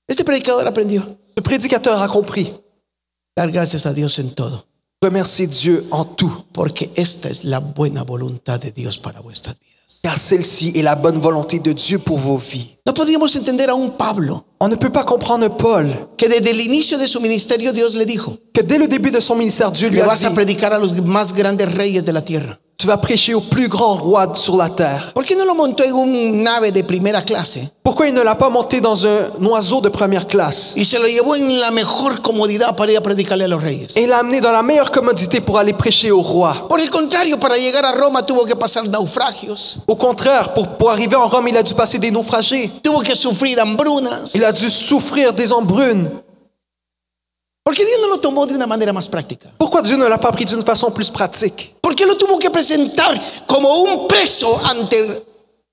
[SPEAKER 1] Este predicador aprendió
[SPEAKER 2] Le prédicateur a compris.
[SPEAKER 1] dar gracias a Dios en todo,
[SPEAKER 2] Remercier Dieu en tout,
[SPEAKER 1] porque esta es la buena voluntad de Dios para vuestras vidas.
[SPEAKER 2] car celle-ci est la bonne volonté de Dieu pour vos vies.
[SPEAKER 1] No podríamos entender a un Pablo
[SPEAKER 2] On ne peut pas comprendre Paul,
[SPEAKER 1] que desde el inicio de su ministerio Dios le dijo,
[SPEAKER 2] que dès le début de son ministère, Dieu lui
[SPEAKER 1] le
[SPEAKER 2] a
[SPEAKER 1] vas
[SPEAKER 2] dit,
[SPEAKER 1] a predicar a los más grandes reyes de la tierra.
[SPEAKER 2] tu vas prêcher au plus grand roi sur la terre.
[SPEAKER 1] ¿Por qué no lo montó en un nave de primera clase
[SPEAKER 2] Pourquoi il ne l'a pas monté dans un oiseau de première classe
[SPEAKER 1] y se lo llevó en la mejor comodidad para ir a predicarle a los reyes?
[SPEAKER 2] et l'a amené dans la meilleure commodité pour aller prêcher au roi?
[SPEAKER 1] Por el contrario, para llegar a Roma tuvo que pasar naufragios,
[SPEAKER 2] Au contraire, pour arriver en Rome, il a dû passer des naufragés.
[SPEAKER 1] tuvo que sufrir hambrunas.
[SPEAKER 2] Il a dû souffrir des embrunes.
[SPEAKER 1] ¿Por qué Dios no lo tomó de una manera más práctica?
[SPEAKER 2] Pourquoi Dieu ne l'a pas pris d'une façon plus pratique?
[SPEAKER 1] ¿Por qué lo tuvo que presentar como un preso ante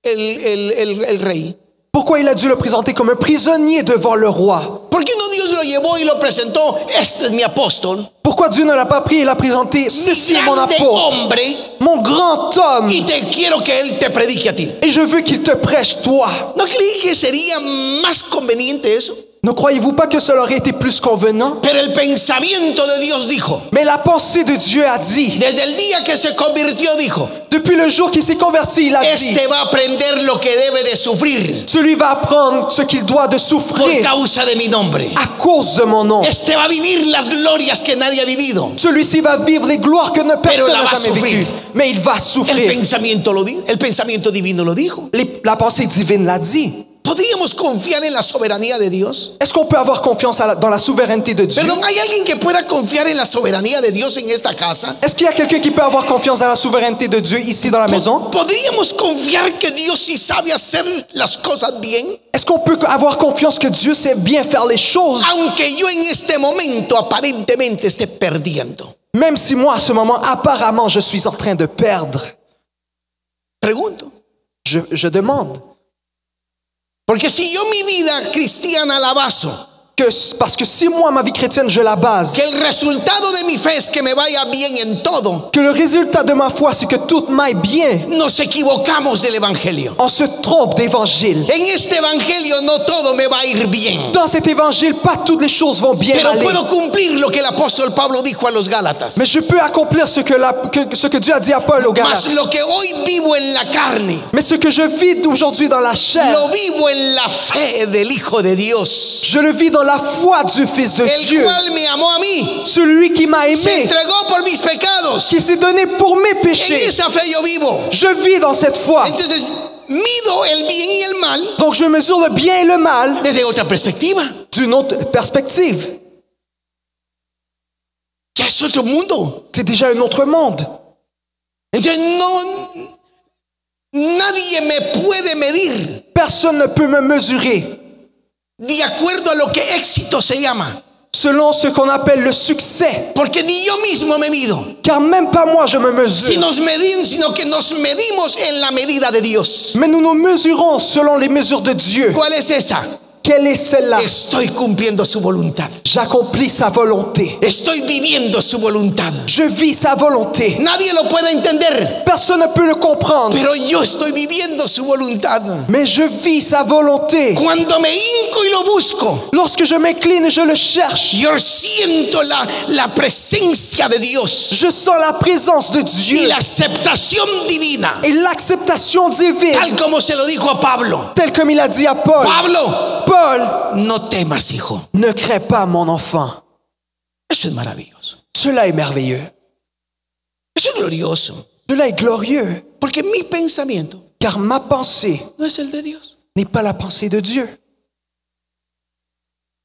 [SPEAKER 1] el rey?
[SPEAKER 2] Pourquoi il a dû le présenter comme un prisonnier devant le roi?
[SPEAKER 1] ¿Por qué no Dios lo llevó y lo presentó? Este es mi apóstol,
[SPEAKER 2] Pourquoi Dieu ne l'a pas pris et l'a présenté? Ceci
[SPEAKER 1] mi
[SPEAKER 2] est mon
[SPEAKER 1] grande
[SPEAKER 2] apôtre,
[SPEAKER 1] hombre,
[SPEAKER 2] mon grand homme,
[SPEAKER 1] y te quiero que él te predique a ti.
[SPEAKER 2] et je veux qu'il te prêche toi.
[SPEAKER 1] ¿No creí que sería más conveniente eso?
[SPEAKER 2] Ne croyez-vous pas que cela aurait été plus convenant?
[SPEAKER 1] Pero el pensamiento de Dios dijo,
[SPEAKER 2] Mais la pensée de Dieu a dit,
[SPEAKER 1] desde el día que se convirtió, dijo,
[SPEAKER 2] depuis le jour qu'il s'est converti, il a dit,
[SPEAKER 1] este va a aprender lo que debe de sufrir
[SPEAKER 2] celui va apprendre ce qu'il doit de
[SPEAKER 1] por
[SPEAKER 2] souffrir
[SPEAKER 1] causa de mi nombre.
[SPEAKER 2] à cause de mon nom.
[SPEAKER 1] Este va a vivir las glorias que nadie ha vivido.
[SPEAKER 2] Celui-ci va vivre les gloires que personne
[SPEAKER 1] la
[SPEAKER 2] n'a
[SPEAKER 1] va
[SPEAKER 2] jamais
[SPEAKER 1] souffrir.
[SPEAKER 2] vécues. Mais il va
[SPEAKER 1] El
[SPEAKER 2] souffrir.
[SPEAKER 1] pensamiento lo dijo, el pensamiento divino lo dijo.
[SPEAKER 2] La pensée divine l'a dit.
[SPEAKER 1] ¿Podríamos confiar en la soberanía de Dios?
[SPEAKER 2] Est-ce qu'on peut avoir confiance dans la souveraineté de Dieu?
[SPEAKER 1] Perdón, ¿hay alguien que pueda confiar en la soberanía de Dios en esta casa?
[SPEAKER 2] Est-ce qu'il y a quelqu'un qui peut avoir confiance dans la souveraineté de Dieu ici dans la maison?
[SPEAKER 1] ¿Podríamos confiar que Dios sí sabe hacer las cosas bien?
[SPEAKER 2] Est-ce qu'on peut avoir confiance que Dieu sait bien faire les choses,
[SPEAKER 1] Aunque yo en este momento aparentemente esté perdiendo.
[SPEAKER 2] même si moi, à ce moment, apparemment, je suis en train de perdre?
[SPEAKER 1] Pregunto.
[SPEAKER 2] Je demande.
[SPEAKER 1] Porque si yo mi vida cristiana la baso,
[SPEAKER 2] Parce que si moi, ma vie chrétienne, je la base,
[SPEAKER 1] que el resultado de mi fe es que me vaya bien en todo,
[SPEAKER 2] que le résultat de ma foi, c'est que tout m'aille bien,
[SPEAKER 1] nos equivocamos del evangelio.
[SPEAKER 2] on se trompe d'évangile.
[SPEAKER 1] En este evangelio no todo me va a ir bien,
[SPEAKER 2] Dans cet évangile, pas toutes les choses vont bien
[SPEAKER 1] pero
[SPEAKER 2] aller.
[SPEAKER 1] puedo cumplir lo que el apóstol Pablo dijo a los Gálatas.
[SPEAKER 2] Mais je peux accomplir ce que Dieu a dit à Paul au
[SPEAKER 1] Mas
[SPEAKER 2] Galates.
[SPEAKER 1] lo que hoy vivo en la carne,
[SPEAKER 2] Mais ce que je vis aujourd'hui dans la chair,
[SPEAKER 1] lo vivo en la fe del Hijo de Dios,
[SPEAKER 2] je le vis dans la foi du Fils de
[SPEAKER 1] el
[SPEAKER 2] Dieu,
[SPEAKER 1] cual me amó a mí,
[SPEAKER 2] celui qui m'a
[SPEAKER 1] se
[SPEAKER 2] aimé,
[SPEAKER 1] entregó por mis pecados.
[SPEAKER 2] qui s'est donné pour mes
[SPEAKER 1] En
[SPEAKER 2] péchés.
[SPEAKER 1] esa fe yo vivo.
[SPEAKER 2] Je vis dans cette foi.
[SPEAKER 1] Entonces, mido el bien y el mal
[SPEAKER 2] Donc je mesure le bien et le mal
[SPEAKER 1] desde otra perspectiva.
[SPEAKER 2] d'une autre perspective.
[SPEAKER 1] Ya es otro mundo.
[SPEAKER 2] C'est déjà un autre monde.
[SPEAKER 1] Entonces, nadie me puede medir
[SPEAKER 2] Personne ne peut me mesurer
[SPEAKER 1] de acuerdo a lo que éxito se llama.
[SPEAKER 2] selon ce qu'on appelle le succès.
[SPEAKER 1] Porque ni yo mismo me mido,
[SPEAKER 2] Car même pas moi je me mesure.
[SPEAKER 1] sino que nos medimos en la medida de Dios.
[SPEAKER 2] Mais nous nous mesurons selon les mesures de Dieu.
[SPEAKER 1] ¿Cuál es esa?
[SPEAKER 2] Quelle est celle-là?
[SPEAKER 1] Estoy cumpliendo su voluntad.
[SPEAKER 2] J'accomplis sa volonté.
[SPEAKER 1] Estoy viviendo su voluntad.
[SPEAKER 2] Je vis sa volonté.
[SPEAKER 1] Nadie lo puede entender,
[SPEAKER 2] Personne ne peut le comprendre.
[SPEAKER 1] pero yo estoy viviendo su voluntad.
[SPEAKER 2] Mais je vis sa volonté.
[SPEAKER 1] Cuando me hinco y lo busco,
[SPEAKER 2] Lorsque je m'incline et je le cherche,
[SPEAKER 1] yo siento la presencia de Dios
[SPEAKER 2] je sens la présence de
[SPEAKER 1] y
[SPEAKER 2] Dieu
[SPEAKER 1] la aceptación divina,
[SPEAKER 2] et l'acceptation divine,
[SPEAKER 1] tal como se lo dijo a Pablo.
[SPEAKER 2] tel comme il a dit à Paul.
[SPEAKER 1] Pablo,
[SPEAKER 2] Paul,
[SPEAKER 1] no temas, hijo.
[SPEAKER 2] ne crains pas, mon enfant.
[SPEAKER 1] Eso es maravilloso.
[SPEAKER 2] Cela est merveilleux.
[SPEAKER 1] Eso es glorioso.
[SPEAKER 2] Cela est glorieux,
[SPEAKER 1] Porque mi pensamiento
[SPEAKER 2] car ma pensée
[SPEAKER 1] no es el de Dios.
[SPEAKER 2] n'est pas la pensée de Dieu.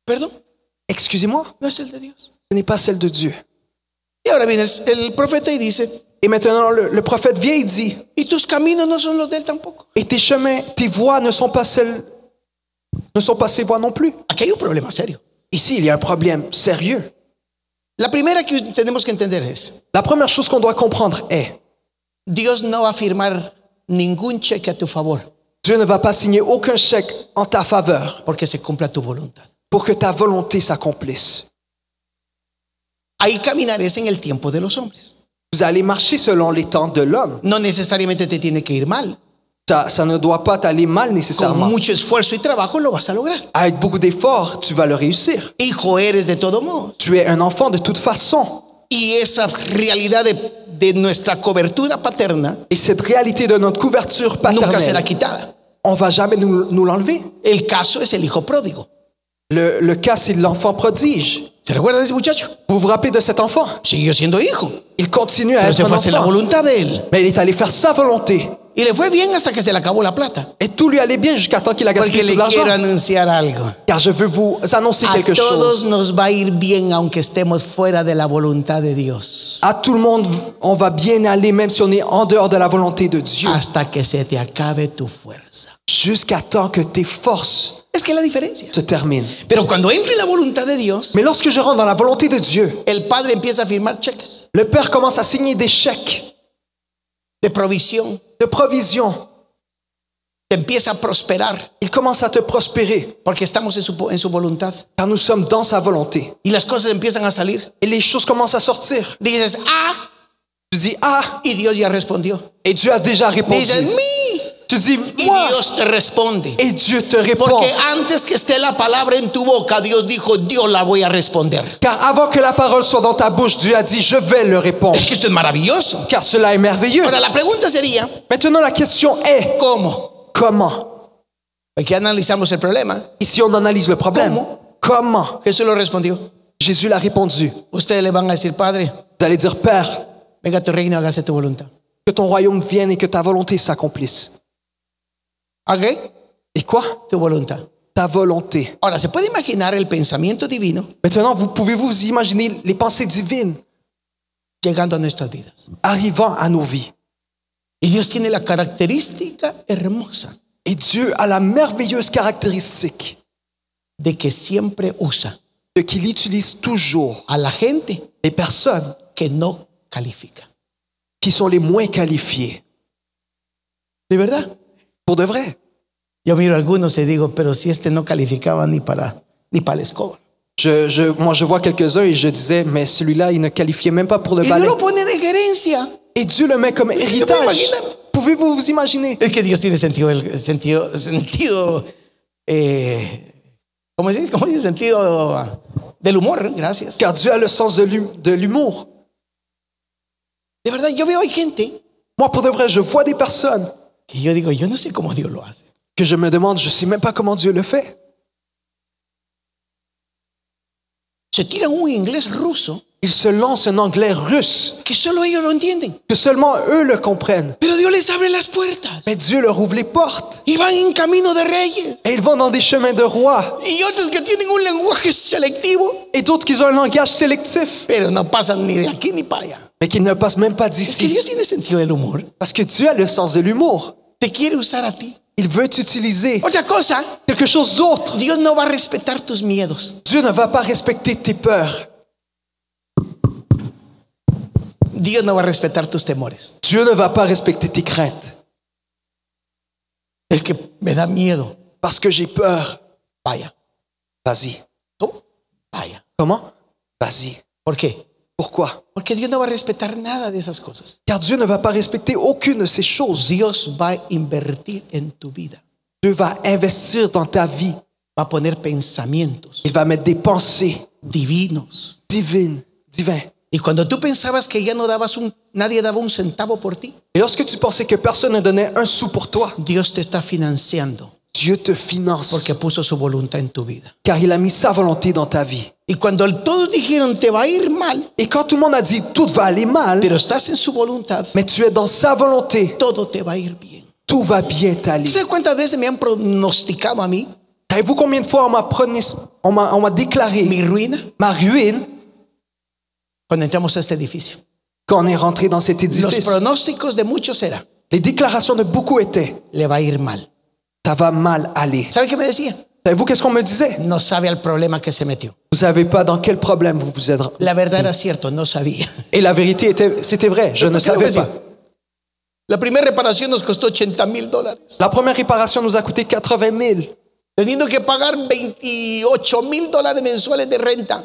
[SPEAKER 1] Perdón,
[SPEAKER 2] Excusez-moi,
[SPEAKER 1] no es el de Dios.
[SPEAKER 2] ce n'est pas celle de Dieu.
[SPEAKER 1] Y ahora viene el profeta y dice,
[SPEAKER 2] Et maintenant, le prophète vient et dit,
[SPEAKER 1] y tus caminos no son los de él tampoco.
[SPEAKER 2] et tes chemins, tes voies ne sont pas ses voies non plus.
[SPEAKER 1] Aquí hay un problema serio.
[SPEAKER 2] Ici, il y a un problème sérieux.
[SPEAKER 1] La primera que tenemos que entender es,
[SPEAKER 2] La première chose qu'on doit comprendre est,
[SPEAKER 1] Dios no va a firmar ningún cheque a tu favor
[SPEAKER 2] Dieu ne va pas signer aucun chèque en ta faveur
[SPEAKER 1] porque se cumpla tu voluntad.
[SPEAKER 2] pour que ta volonté s'accomplisse.
[SPEAKER 1] Ahí caminarás en el tiempo de los hombres.
[SPEAKER 2] Vous allez marcher selon les temps de l'homme.
[SPEAKER 1] No necesariamente te tiene que ir mal.
[SPEAKER 2] Ça ne doit pas t'aller mal
[SPEAKER 1] Con
[SPEAKER 2] nécessairement.
[SPEAKER 1] mucho esfuerzo y trabajo lo vas a lograr.
[SPEAKER 2] Avec beaucoup d'efforts, tu vas le réussir.
[SPEAKER 1] Hijo eres de todo modo.
[SPEAKER 2] Tu es un enfant de toute façon.
[SPEAKER 1] Y esa realidad de nuestra cobertura paterna
[SPEAKER 2] Et cette réalité de notre couverture
[SPEAKER 1] nunca será
[SPEAKER 2] paternelle,
[SPEAKER 1] quitada.
[SPEAKER 2] on ne va jamais nous l'enlever.
[SPEAKER 1] El caso es el hijo pródigo.
[SPEAKER 2] Le cas, c'est l'enfant prodige.
[SPEAKER 1] ¿Se recuerda de ese muchacho?
[SPEAKER 2] Vous vous rappelez de cet enfant?
[SPEAKER 1] Siguió siendo hijo,
[SPEAKER 2] Il continue à
[SPEAKER 1] pero
[SPEAKER 2] être
[SPEAKER 1] se
[SPEAKER 2] un
[SPEAKER 1] fue a hacer la
[SPEAKER 2] enfant.
[SPEAKER 1] voluntad de él.
[SPEAKER 2] Mais il est allé faire sa volonté.
[SPEAKER 1] Y le fue bien hasta que se le acabó la plata.
[SPEAKER 2] Et tout lui allait bien jusqu'à temps qu'il a
[SPEAKER 1] Porque
[SPEAKER 2] gaspillé tout
[SPEAKER 1] le quiero
[SPEAKER 2] l'argent.
[SPEAKER 1] anunciar algo.
[SPEAKER 2] Car je veux vous annoncer
[SPEAKER 1] A
[SPEAKER 2] quelque
[SPEAKER 1] todos
[SPEAKER 2] chose.
[SPEAKER 1] nos va a ir bien aunque estemos fuera de la voluntad de Dios.
[SPEAKER 2] À tout le monde, on va bien aller même si on est en dehors de la volonté de Dieu.
[SPEAKER 1] Hasta que se te acabe tu fuerza.
[SPEAKER 2] Jusqu'à temps que tes forces
[SPEAKER 1] Es que es la diferencia.
[SPEAKER 2] se terminent.
[SPEAKER 1] Pero cuando entre en la voluntad de Dios,
[SPEAKER 2] Mais lorsque je rentre dans la volonté de Dieu,
[SPEAKER 1] el Padre empieza a firmar cheques
[SPEAKER 2] le Père commence à signer des chèques
[SPEAKER 1] de provisión.
[SPEAKER 2] de provision.
[SPEAKER 1] Te empieza a prosperar
[SPEAKER 2] Il commence à te prospérer
[SPEAKER 1] porque estamos en su voluntad.
[SPEAKER 2] car nous sommes dans sa volonté.
[SPEAKER 1] Y las cosas empiezan a salir.
[SPEAKER 2] Et les choses commencent à sortir.
[SPEAKER 1] Dices, ah,
[SPEAKER 2] Tu dis, ah,
[SPEAKER 1] y Dios ya respondió.
[SPEAKER 2] et Dieu a déjà répondu.
[SPEAKER 1] Dices, mi,
[SPEAKER 2] Tu dis,
[SPEAKER 1] y
[SPEAKER 2] moi,
[SPEAKER 1] Dios te responde.
[SPEAKER 2] et Dieu te répond.
[SPEAKER 1] Porque antes que esté la palabra en tu boca, Dios dijo, Dios la voy a responder.
[SPEAKER 2] Car avant que la parole soit dans ta bouche, Dieu a dit, je vais le répondre.
[SPEAKER 1] Es que esto es maravilloso.
[SPEAKER 2] Car cela est merveilleux.
[SPEAKER 1] Ahora, la pregunta sería,
[SPEAKER 2] Maintenant, la question est,
[SPEAKER 1] ¿cómo?
[SPEAKER 2] comment?
[SPEAKER 1] Aquí analizamos el problema.
[SPEAKER 2] Ici, on analyse le problème.
[SPEAKER 1] Comment?
[SPEAKER 2] Comment?
[SPEAKER 1] Jesús lo respondió.
[SPEAKER 2] Jésus l'a répondu.
[SPEAKER 1] Ustedes le van a decir, Padre,
[SPEAKER 2] Vous allez dire, Père,
[SPEAKER 1] venga a tu reino, hágase tu voluntad.
[SPEAKER 2] que ton royaume vienne et que ta volonté s'accomplisse.
[SPEAKER 1] ¿Ok?
[SPEAKER 2] Et quoi?
[SPEAKER 1] Tu voluntad.
[SPEAKER 2] Ta volonté.
[SPEAKER 1] Ahora, ¿se puede imaginar el pensamiento divino
[SPEAKER 2] Maintenant, pouvez-vous vous imaginer les pensées divines
[SPEAKER 1] llegando a nuestras vidas?
[SPEAKER 2] arrivant à nos vies?
[SPEAKER 1] Y Dios tiene la característica hermosa
[SPEAKER 2] Et Dieu a la merveilleuse caractéristique
[SPEAKER 1] de que siempre usa
[SPEAKER 2] de qu'il utilise toujours
[SPEAKER 1] a la gente
[SPEAKER 2] les personnes
[SPEAKER 1] que no califica.
[SPEAKER 2] qui sont les moins qualifiées.
[SPEAKER 1] ¿De verdad?
[SPEAKER 2] Pour de vrai.
[SPEAKER 1] Yo miro a algunos y digo, pero si este no calificaba ni para la escoba.
[SPEAKER 2] Moi, je vois quelques-uns et je disais, mais celui-là, il ne qualifiait même pas pour le
[SPEAKER 1] Y Dios
[SPEAKER 2] balai.
[SPEAKER 1] lo pone de gerencia.
[SPEAKER 2] Et Dieu le met comme
[SPEAKER 1] puedo
[SPEAKER 2] héritage.
[SPEAKER 1] imaginar.
[SPEAKER 2] Pouvez-vous vous imaginer?
[SPEAKER 1] Es que Dios tiene sentido, ¿cómo se dice? ¿Cómo dice? Sentido del humor, gracias.
[SPEAKER 2] Car Dieu a le sens de l'humour.
[SPEAKER 1] De verdad, yo veo hay gente
[SPEAKER 2] Moi, pour de vrai, je vois des personnes
[SPEAKER 1] que yo digo, yo no sé cómo Dios lo hace.
[SPEAKER 2] que je me demande, je ne sais même pas comment Dieu le fait.
[SPEAKER 1] Se tiran un inglés ruso
[SPEAKER 2] Ils se lancent un anglais russe,
[SPEAKER 1] que solo ellos lo entienden.
[SPEAKER 2] que seulement eux le comprennent.
[SPEAKER 1] Pero Dios les abre las puertas.
[SPEAKER 2] Mais Dieu leur ouvre les portes.
[SPEAKER 1] Y van en camino de reyes.
[SPEAKER 2] Et ils vont dans des chemins de rois.
[SPEAKER 1] Y otros que tienen un lenguaje selectivo,
[SPEAKER 2] Et d'autres qui ont un langage sélectif,
[SPEAKER 1] pero no pasan ni de aquí ni para allá.
[SPEAKER 2] mais qui ne passent même pas
[SPEAKER 1] Es que
[SPEAKER 2] d'ici.
[SPEAKER 1] Dios tiene sentido del humor.
[SPEAKER 2] Parce que Dieu a le sens de l'humour.
[SPEAKER 1] Te quiere usar a ti.
[SPEAKER 2] Il veut t'utiliser.
[SPEAKER 1] Otra cosa,
[SPEAKER 2] Quelque chose d'autre.
[SPEAKER 1] Dios no va a respetar tus miedos.
[SPEAKER 2] Dieu ne va pas respecter tes peurs.
[SPEAKER 1] Dios no va a respetar tus temores.
[SPEAKER 2] Dieu ne va pas respecter tes craintes.
[SPEAKER 1] Es que me da miedo.
[SPEAKER 2] Parce que j'ai peur.
[SPEAKER 1] vaya.
[SPEAKER 2] Vas-y.
[SPEAKER 1] ¿Cómo? Vaya.
[SPEAKER 2] Comment? Vas-y.
[SPEAKER 1] ¿Por qué?
[SPEAKER 2] Pourquoi?
[SPEAKER 1] Porque Dios no va a respetar nada de esas cosas.
[SPEAKER 2] Car Dieu ne va pas respecter aucune de ces choses.
[SPEAKER 1] Dios va a invertir en tu vida.
[SPEAKER 2] Dieu va investir dans ta vie.
[SPEAKER 1] Va a poner pensamientos
[SPEAKER 2] Il va mettre des pensées
[SPEAKER 1] divinos.
[SPEAKER 2] divins.
[SPEAKER 1] Y cuando tú pensabas que ya no nadie daba un centavo por ti,
[SPEAKER 2] Et lorsque tu pensais que personne ne donnait un sou pour toi,
[SPEAKER 1] Dios te está financiando
[SPEAKER 2] Dieu te finance.
[SPEAKER 1] porque puso su voluntad en tu vida.
[SPEAKER 2] Car il a mis sa volonté dans ta vie.
[SPEAKER 1] Y cuando todos dijeron te va a ir mal,
[SPEAKER 2] Et quand tout le monde a dit tout va aller mal,
[SPEAKER 1] pero estás en su voluntad,
[SPEAKER 2] mais tu es dans sa volonté,
[SPEAKER 1] todo te va a ir bien.
[SPEAKER 2] tout va bien t'aller.
[SPEAKER 1] ¿Sabes cuántas veces me han pronosticado a mí
[SPEAKER 2] Savez-vous combien de fois on m'a déclaré
[SPEAKER 1] mi ruina
[SPEAKER 2] ma ruine
[SPEAKER 1] cuando entramos a este edificio?
[SPEAKER 2] quand on est rentré dans cet
[SPEAKER 1] Los
[SPEAKER 2] édifice?
[SPEAKER 1] pronósticos de muchos era,
[SPEAKER 2] Les déclarations de beaucoup étaient
[SPEAKER 1] le va a ir mal.
[SPEAKER 2] ça va mal aller.
[SPEAKER 1] ¿Sabe qué me decía?
[SPEAKER 2] Savez-vous qu'est-ce qu'on me disait?
[SPEAKER 1] No sabe al problema que se metió.
[SPEAKER 2] Vous savez pas dans quel problème vous vous êtes.
[SPEAKER 1] La verdad era cierto, no sabía.
[SPEAKER 2] Et la vérité c'était vrai, je ne
[SPEAKER 1] ¿Qué le
[SPEAKER 2] savais
[SPEAKER 1] decía?
[SPEAKER 2] pas.
[SPEAKER 1] La primera reparación nos costó $80,000.
[SPEAKER 2] La première réparation nous a coûté 80 000.
[SPEAKER 1] Teniendo que pagar $28,000 mensuales de renta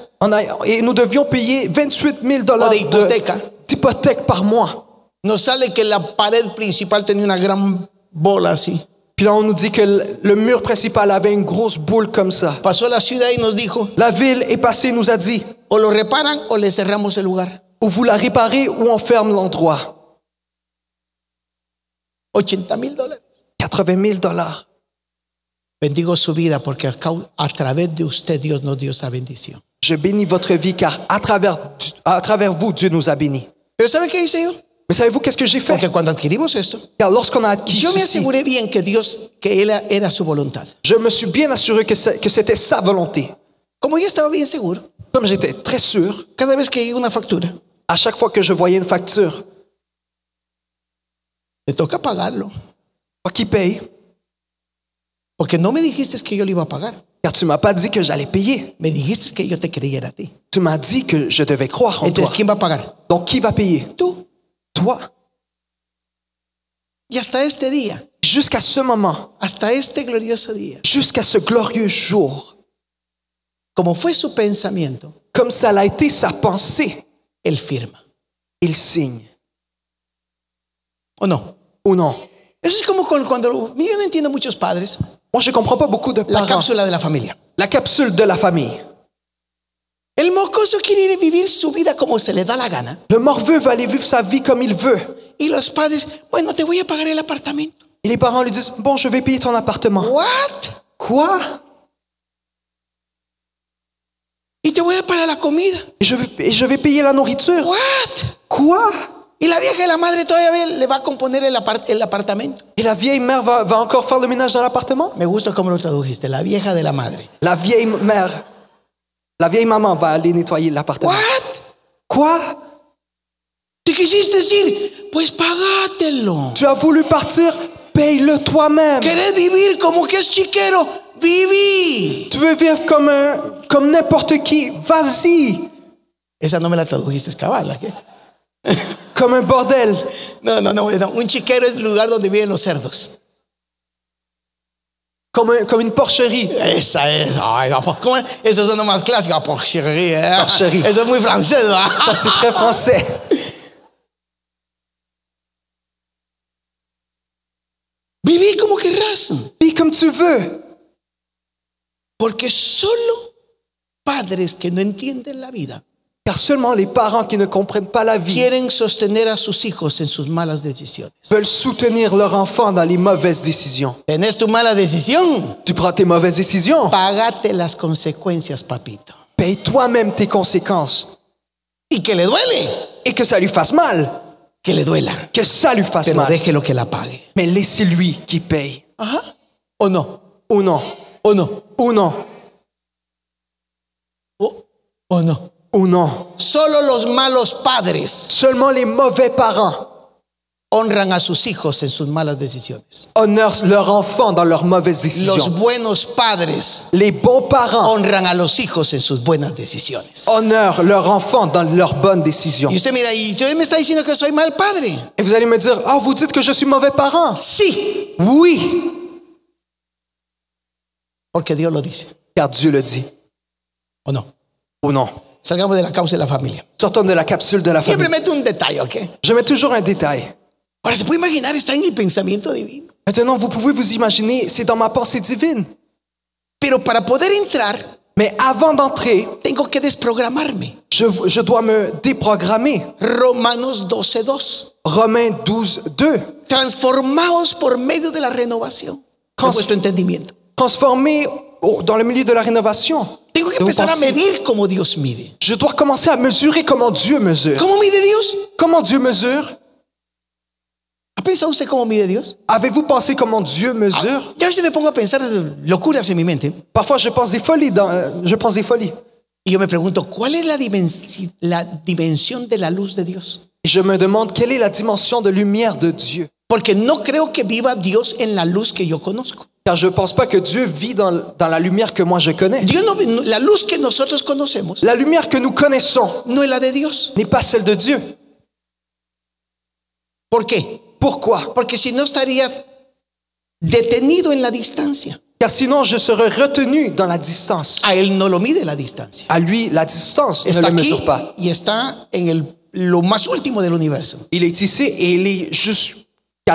[SPEAKER 2] Et nous devions payer 28 000
[SPEAKER 1] o de hipoteca.
[SPEAKER 2] d'hypothèque par mois.
[SPEAKER 1] Nos sale que la pared principal tenía una gran bola así.
[SPEAKER 2] Puis là, on nous dit que le mur principal avait une grosse boule comme ça.
[SPEAKER 1] Pasó a la ciudad y nos dijo,
[SPEAKER 2] La ville est passée, nous a dit,
[SPEAKER 1] o lo reparan o le cerramos el lugar.
[SPEAKER 2] ou vous la réparez ou on ferme l'endroit.
[SPEAKER 1] $80,000.
[SPEAKER 2] 80 000 $.
[SPEAKER 1] Bendigo su vida porque a través de usted Dios nos dio esa bendición.
[SPEAKER 2] Je bénis votre vie car à travers vous, Dieu nous a bénis.
[SPEAKER 1] Pero ¿sabe qué hice yo?
[SPEAKER 2] Mais savez-vous qu'est-ce que j'ai fait?
[SPEAKER 1] Porque cuando adquirimos esto,
[SPEAKER 2] Car lorsqu'on a acquis
[SPEAKER 1] yo me
[SPEAKER 2] ceci,
[SPEAKER 1] aseguré bien que él era su voluntad.
[SPEAKER 2] je me suis bien assuré que c'était sa volonté.
[SPEAKER 1] Como yo estaba bien seguro,
[SPEAKER 2] Comme j'étais très sûr,
[SPEAKER 1] cada vez que llega una factura,
[SPEAKER 2] à chaque fois que je voyais une facture,
[SPEAKER 1] me toca pagarlo.
[SPEAKER 2] moi qui paye,
[SPEAKER 1] Porque no me dijiste que yo lo iba a pagar.
[SPEAKER 2] car tu m'as pas dit que j'allais payer.
[SPEAKER 1] Me dijiste que yo te creyera a ti.
[SPEAKER 2] Tu m'as dit que je devais croire en toi.
[SPEAKER 1] Entonces, ¿quién va a pagar?
[SPEAKER 2] Donc qui va payer?
[SPEAKER 1] Tú.
[SPEAKER 2] Toi.
[SPEAKER 1] Y hasta este día,
[SPEAKER 2] Jusqu'à ce moment,
[SPEAKER 1] hasta este glorioso día,
[SPEAKER 2] jusqu'à ce glorieux jour,
[SPEAKER 1] como fue su pensamiento,
[SPEAKER 2] comme ça l'a été sa pensée,
[SPEAKER 1] él firma.
[SPEAKER 2] il signe.
[SPEAKER 1] ¿O no?
[SPEAKER 2] Ou non?
[SPEAKER 1] Eso es como cuando yo no entiendo muchos padres,
[SPEAKER 2] Moi, je ne comprends pas beaucoup de
[SPEAKER 1] la
[SPEAKER 2] parents.
[SPEAKER 1] cápsula de la familia.
[SPEAKER 2] La capsule de la famille.
[SPEAKER 1] El mocoso quiere ir a vivir su vida como se le da la gana.
[SPEAKER 2] Le morveux va aller vivre sa vie comme il veut.
[SPEAKER 1] Y los padres, bueno, te voy a pagar el apartamento.
[SPEAKER 2] Et les parents lui disent, bon, je vais payer ton appartement.
[SPEAKER 1] What?
[SPEAKER 2] Quoi?
[SPEAKER 1] Y te voy a pagar la comida.
[SPEAKER 2] Et je vais payer la nourriture.
[SPEAKER 1] What?
[SPEAKER 2] Quoi?
[SPEAKER 1] Y la vieja y la madre todavía le va a componer el apartamento.
[SPEAKER 2] Et la vieille mère va encore faire le ménage dans l'appartement?
[SPEAKER 1] Me gusta cómo lo tradujiste, la vieja de la madre.
[SPEAKER 2] La vieille maman va aller nettoyer l'appartement.
[SPEAKER 1] What?
[SPEAKER 2] Quoi?
[SPEAKER 1] ¿Te quisiste decir? Pues pagátelo.
[SPEAKER 2] Tu as voulu partir? Paye-le toi-même.
[SPEAKER 1] ¿Querés vivir como que es chiquero? Viví.
[SPEAKER 2] Tu veux vivre comme n'importe qui? Vas-y.
[SPEAKER 1] Esa no me la tradujiste, cabal. ¿Qué?
[SPEAKER 2] Comme un bordel.
[SPEAKER 1] No. Un chiquero es el lugar donde viven los cerdos.
[SPEAKER 2] Comme une porcherie.
[SPEAKER 1] Esa es. Ay, ¿cómo? Eso es más clásico. Porchería.
[SPEAKER 2] Porcherie.
[SPEAKER 1] Eso es muy francés, ¿verdad?
[SPEAKER 2] Ça, c'est très français.
[SPEAKER 1] Viví como querrás.
[SPEAKER 2] Vis comme tu veux.
[SPEAKER 1] Porque solo padres que no entienden la vida
[SPEAKER 2] Car seulement les parents qui ne comprennent pas la vie
[SPEAKER 1] quieren sostener a sus hijos en sus malas decisiones.
[SPEAKER 2] veulent soutenir leur enfant dans les mauvaises décisions.
[SPEAKER 1] ¿Tenés tu mala decisión?
[SPEAKER 2] Tu prends tes mauvaises décisions.
[SPEAKER 1] Págate las consecuencias, papito.
[SPEAKER 2] Paye toi-même tes conséquences.
[SPEAKER 1] Y que le duele,
[SPEAKER 2] Et que ça lui fasse mal.
[SPEAKER 1] que le duela.
[SPEAKER 2] Que ça lui fasse
[SPEAKER 1] Pero
[SPEAKER 2] mal.
[SPEAKER 1] déjelo que la pague.
[SPEAKER 2] Mais laissez-lui qui paye.
[SPEAKER 1] Ajá. ¿O no?
[SPEAKER 2] Ou non.
[SPEAKER 1] ¿O no?
[SPEAKER 2] Ou non.
[SPEAKER 1] ¿O no?
[SPEAKER 2] Ou non.
[SPEAKER 1] Solo los malos padres
[SPEAKER 2] Seulement les mauvais parents
[SPEAKER 1] honran a sus hijos en sus malas decisiones.
[SPEAKER 2] honorent leur enfant dans leurs mauvaises décisions.
[SPEAKER 1] Los buenos padres
[SPEAKER 2] Les bons parents
[SPEAKER 1] honran a los hijos en sus buenas decisiones.
[SPEAKER 2] honorent leur enfant dans leurs bonnes décisions.
[SPEAKER 1] Y usted mira, y usted me está diciendo que soy mal padre.
[SPEAKER 2] Et vous allez me dire, ah, vous dites que je suis mauvais parent.
[SPEAKER 1] Sí,
[SPEAKER 2] Oui,
[SPEAKER 1] porque Dios lo dice.
[SPEAKER 2] car Dieu le dit.
[SPEAKER 1] ¿O no?
[SPEAKER 2] Ou non?
[SPEAKER 1] Salgamos de la causa de la familia.
[SPEAKER 2] Sortons de la capsule de la
[SPEAKER 1] Siempre
[SPEAKER 2] famille.
[SPEAKER 1] mete un detalle, ¿ok?
[SPEAKER 2] Je mets toujours un détail.
[SPEAKER 1] Ahora, ¿se puede imaginar? Está en el pensamiento divino.
[SPEAKER 2] Maintenant, vous pouvez vous imaginer, c'est dans ma pensée divine.
[SPEAKER 1] Pero para poder entrar,
[SPEAKER 2] Mais avant d'entrer,
[SPEAKER 1] tengo que desprogramarme.
[SPEAKER 2] je dois me déprogrammer.
[SPEAKER 1] Romanos 12:2.
[SPEAKER 2] Romains 12, 2.
[SPEAKER 1] Transformaos por medio de la renovación de vuestro entendimiento.
[SPEAKER 2] Transformé dans le milieu de la rénovation.
[SPEAKER 1] Tengo que
[SPEAKER 2] de vos
[SPEAKER 1] empezar a
[SPEAKER 2] pensées.
[SPEAKER 1] medir como Dios mide.
[SPEAKER 2] Je dois commencer à mesurer comment Dieu mesure.
[SPEAKER 1] ¿Cómo mide Dios?
[SPEAKER 2] Comment Dieu mesure?
[SPEAKER 1] ¿Ha pensado usted cómo mide Dios?
[SPEAKER 2] Avez-vous pensé comment Dieu mesure?
[SPEAKER 1] Ya a veces me pongo a pensar locuras en mi mente
[SPEAKER 2] Parfois, je pense des folies. Je pense des folies.
[SPEAKER 1] y yo me pregunto, ¿cuál es la dimensión de la luz de Dios?
[SPEAKER 2] Et je me demande quelle est la dimension de lumière de Dieu.
[SPEAKER 1] Porque no creo que viva Dios en la luz que yo conozco.
[SPEAKER 2] Car je ne pense pas que Dieu vit dans la lumière que moi je connais.
[SPEAKER 1] Dios no, la luz que nosotros conocemos
[SPEAKER 2] La lumière que nous connaissons
[SPEAKER 1] no es la de Dios.
[SPEAKER 2] n'est pas celle de Dieu.
[SPEAKER 1] ¿Por qué?
[SPEAKER 2] Pourquoi?
[SPEAKER 1] Porque si no estaría detenido en la distancia.
[SPEAKER 2] Car sinon, je serais retenu dans la distance.
[SPEAKER 1] A él no lo mide la distancia.
[SPEAKER 2] À lui, la distance ne
[SPEAKER 1] Está
[SPEAKER 2] le
[SPEAKER 1] aquí
[SPEAKER 2] mesure pas.
[SPEAKER 1] y está en lo más último del universo.
[SPEAKER 2] Il est ici et il est jusqu'à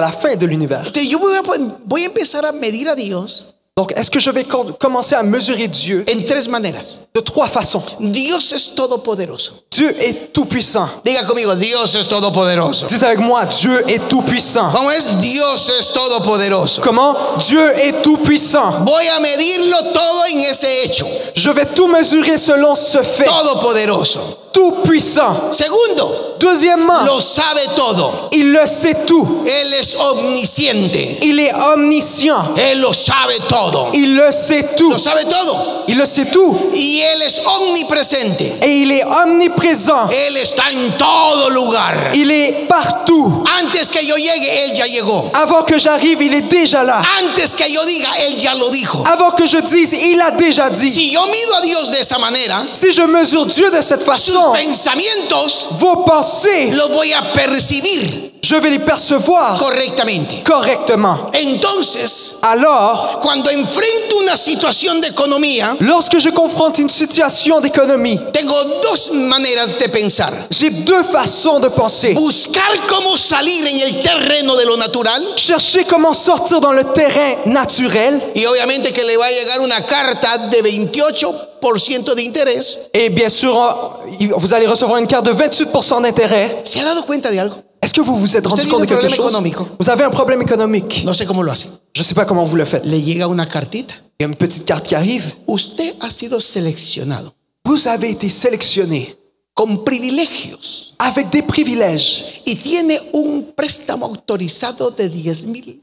[SPEAKER 2] la fin de l'univers.
[SPEAKER 1] Entonces yo voy a empezar a medir a Dios
[SPEAKER 2] Donc, est-ce que je vais commencer à mesurer Dieu
[SPEAKER 1] en tres maneras.
[SPEAKER 2] de trois façons?
[SPEAKER 1] Dios es todopoderoso.
[SPEAKER 2] Dieu est tout-puissant.
[SPEAKER 1] Diga conmigo, Dios es todopoderoso.
[SPEAKER 2] Dites avec moi, Dieu est tout-puissant.
[SPEAKER 1] ¿Cómo es? Dios es todopoderoso.
[SPEAKER 2] Comment? Dieu est tout-puissant.
[SPEAKER 1] Voy a medirlo todo en ese hecho.
[SPEAKER 2] Je vais tout mesurer selon ce fait.
[SPEAKER 1] Todopoderoso.
[SPEAKER 2] Tout-puissant.
[SPEAKER 1] Segundo,
[SPEAKER 2] Deuxièmement,
[SPEAKER 1] lo sabe todo.
[SPEAKER 2] il le sait tout.
[SPEAKER 1] Él es omnisciente.
[SPEAKER 2] Il est omniscient.
[SPEAKER 1] Él lo sabe todo.
[SPEAKER 2] Il le sait tout.
[SPEAKER 1] Lo sabe todo.
[SPEAKER 2] Il le sait tout.
[SPEAKER 1] Y Él es omnipresente.
[SPEAKER 2] Et il est omniprésent.
[SPEAKER 1] Él está en todo lugar.
[SPEAKER 2] Il est partout.
[SPEAKER 1] Antes que yo llegue, Él ya llegó.
[SPEAKER 2] Avant que j'arrive, il est déjà là.
[SPEAKER 1] Antes que yo diga, Él ya lo dijo.
[SPEAKER 2] Avant que je dise, il a déjà dit.
[SPEAKER 1] Si yo mido a Dios de esa manera,
[SPEAKER 2] Si je mesure Dieu de cette
[SPEAKER 1] sus
[SPEAKER 2] façon,
[SPEAKER 1] pensamientos
[SPEAKER 2] vos pensées,
[SPEAKER 1] los voy a percibir
[SPEAKER 2] je vais les percevoir
[SPEAKER 1] correctamente.
[SPEAKER 2] correctement.
[SPEAKER 1] Entonces,
[SPEAKER 2] Alors,
[SPEAKER 1] cuando enfrento una situación de economía,
[SPEAKER 2] lorsque je confronte une situation d'économie,
[SPEAKER 1] tengo dos maneras de pensar.
[SPEAKER 2] j'ai deux façons de penser.
[SPEAKER 1] Buscar cómo salir en el terreno de lo natural,
[SPEAKER 2] Chercher comment sortir dans le terrain naturel.
[SPEAKER 1] y obviamente que le va a llegar una carta de 28% de interés.
[SPEAKER 2] Et bien sûr, vous allez recevoir une carte de 28% d'intérêt.
[SPEAKER 1] ¿Se ha dado cuenta de algo?
[SPEAKER 2] Est-ce que vous vous êtes rendu
[SPEAKER 1] Usted
[SPEAKER 2] compte de
[SPEAKER 1] tiene un
[SPEAKER 2] quelque
[SPEAKER 1] problème
[SPEAKER 2] chose?
[SPEAKER 1] économique.
[SPEAKER 2] Vous avez un problème économique.
[SPEAKER 1] No sé cómo lo hace.
[SPEAKER 2] Je ne sais pas comment vous le faites.
[SPEAKER 1] Le llega una cartita.
[SPEAKER 2] Il y a une petite carte qui arrive.
[SPEAKER 1] Usted ha sido seleccionado
[SPEAKER 2] Vous avez été sélectionné
[SPEAKER 1] con privilegios
[SPEAKER 2] avec des privilèges
[SPEAKER 1] y tiene un préstamo autorizado de $10,000.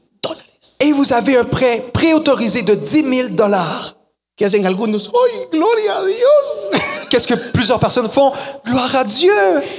[SPEAKER 2] et vous avez un prêt préautorisé de $10,000.
[SPEAKER 1] ¿Qué hacen algunos? ¡Ay, gloria a Dios!
[SPEAKER 2] Qu'est-ce que plusieurs personnes font? Gloire à Dieu!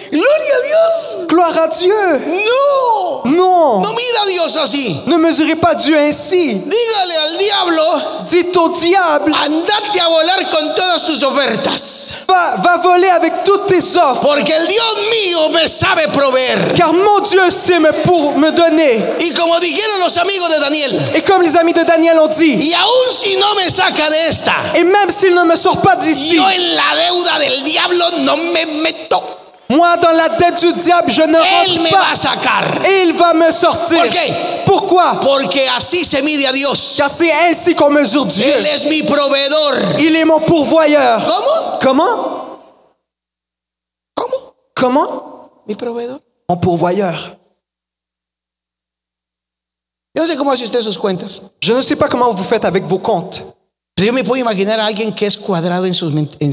[SPEAKER 1] ¡Gloria a Dios!
[SPEAKER 2] Gloire à Dieu!
[SPEAKER 1] ¡No!
[SPEAKER 2] Non!
[SPEAKER 1] No mira a Dios así.
[SPEAKER 2] Ne mesurez pas Dieu ainsi.
[SPEAKER 1] Dígale al diablo,
[SPEAKER 2] Dites au diable,
[SPEAKER 1] andate a volar con todas tus ofertas.
[SPEAKER 2] va voler avec toutes tes offres.
[SPEAKER 1] Porque el Dios mío me sabe proveer.
[SPEAKER 2] Car mon Dieu sait pour me donner.
[SPEAKER 1] Y como dijeron los amigos de Daniel,
[SPEAKER 2] Et comme les amis de Daniel ont dit,
[SPEAKER 1] y aun si no me saca de esta,
[SPEAKER 2] et même s'il ne me sort pas d'ici,
[SPEAKER 1] yo en la deuda del diablo no me meto.
[SPEAKER 2] moi dans la dette du diable, je ne
[SPEAKER 1] Él me
[SPEAKER 2] rentre
[SPEAKER 1] va a
[SPEAKER 2] pas.
[SPEAKER 1] sacar.
[SPEAKER 2] Et il va me sortir.
[SPEAKER 1] ¿Por qué?
[SPEAKER 2] Pourquoi?
[SPEAKER 1] Porque así se mide a Dios.
[SPEAKER 2] Car c'est ainsi qu'on mesure Dieu.
[SPEAKER 1] Él es mi proveedor.
[SPEAKER 2] Il est mon pourvoyeur.
[SPEAKER 1] ¿Cómo?
[SPEAKER 2] Comment?
[SPEAKER 1] ¿Cómo?
[SPEAKER 2] Comment?
[SPEAKER 1] Mi proveedor.
[SPEAKER 2] Mon pourvoyeur.
[SPEAKER 1] Yo no sé cómo hace usted sus cuentas.
[SPEAKER 2] Je ne sais pas comment vous faites avec vos comptes,
[SPEAKER 1] Pero yo me puedo imaginar a alguien que es cuadrado en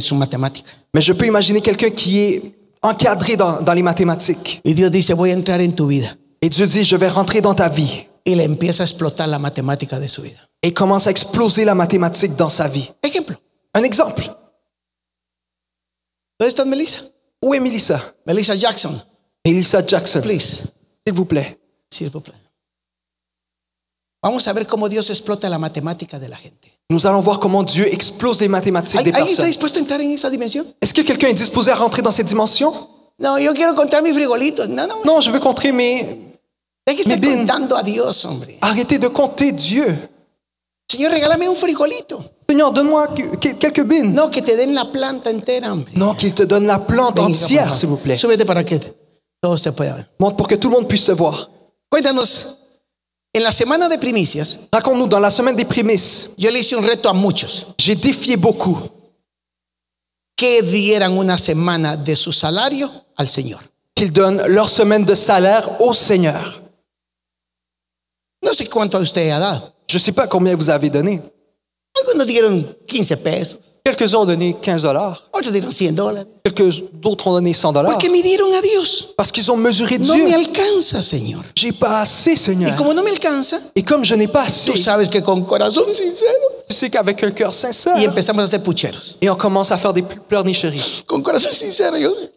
[SPEAKER 1] su matemática.
[SPEAKER 2] mais je peux imaginer quelqu'un qui est encadré dans les mathématiques.
[SPEAKER 1] Y Dios dice, voy a entrar en tu vida.
[SPEAKER 2] Et Dieu dit, je vais rentrer dans ta vie.
[SPEAKER 1] Y le empieza a explotar la matemática de su vida.
[SPEAKER 2] Et il commence à exploser la mathématique dans sa vie.
[SPEAKER 1] Ejemplo.
[SPEAKER 2] Un exemple.
[SPEAKER 1] ¿Dónde está Melissa?
[SPEAKER 2] Où est Melissa?
[SPEAKER 1] Melissa Jackson.
[SPEAKER 2] Melissa Jackson,
[SPEAKER 1] Please.
[SPEAKER 2] s'il vous plaît.
[SPEAKER 1] S'il vous plaît. Vamos a ver cómo Dios explota la matemática de la gente.
[SPEAKER 2] Nous allons voir comment Dieu explose les mathématiques des
[SPEAKER 1] ¿Alguien está
[SPEAKER 2] personnes.
[SPEAKER 1] dispuesto a entrar en esa dimensión?
[SPEAKER 2] Est-ce que quelqu'un est disposé à rentrer dans cette dimension?
[SPEAKER 1] No, yo quiero contar mis frijolitos. No.
[SPEAKER 2] Non, je veux compter mes...
[SPEAKER 1] Hay que estar
[SPEAKER 2] bien.
[SPEAKER 1] contando a Dios, hombre.
[SPEAKER 2] Arrêtez de compter Dieu.
[SPEAKER 1] Señor, regálame un frijolito.
[SPEAKER 2] Seigneur, donne-moi quelques bines.
[SPEAKER 1] No, que te den la planta entera, hombre.
[SPEAKER 2] Non, qu'il te donne la plante
[SPEAKER 1] Venga,
[SPEAKER 2] entière,
[SPEAKER 1] por
[SPEAKER 2] s'il vous
[SPEAKER 1] favor.
[SPEAKER 2] plaît.
[SPEAKER 1] Súbete para que todos se puedan ver.
[SPEAKER 2] Montre pour que tout le monde puisse se voir.
[SPEAKER 1] Cuéntanos, en la semana de primicias,
[SPEAKER 2] Raconte-nous, dans la semaine des prémices,
[SPEAKER 1] yo le hice un reto a muchos
[SPEAKER 2] j'ai défié beaucoup
[SPEAKER 1] que dieran una semana de su salario al Señor.
[SPEAKER 2] qu'ils donnent leur semaine de salaire au Seigneur.
[SPEAKER 1] No sé cuánto a usted ha dado.
[SPEAKER 2] Je ne sais pas combien vous avez donné.
[SPEAKER 1] Algunos dieron 15 pesos,
[SPEAKER 2] Quelques-uns ont donné $15.
[SPEAKER 1] otros dieron $100.
[SPEAKER 2] Quelques d'autres ont donné $100.
[SPEAKER 1] Porque midieron a Dios.
[SPEAKER 2] Parce qu'ils ont mesuré
[SPEAKER 1] No
[SPEAKER 2] Dieu.
[SPEAKER 1] me alcanza, Señor.
[SPEAKER 2] J'ai pas assez,
[SPEAKER 1] Y
[SPEAKER 2] Seigneur.
[SPEAKER 1] como no me alcanza,
[SPEAKER 2] Et comme je n'ai pas assez,
[SPEAKER 1] tú sabes que con corazón sincero.
[SPEAKER 2] tu sais qu'avec un cœur sincère,
[SPEAKER 1] Y empezamos a hacer pucheros.
[SPEAKER 2] et on commence à faire des pleurnicheries.
[SPEAKER 1] Con corazón sincero, yo sé.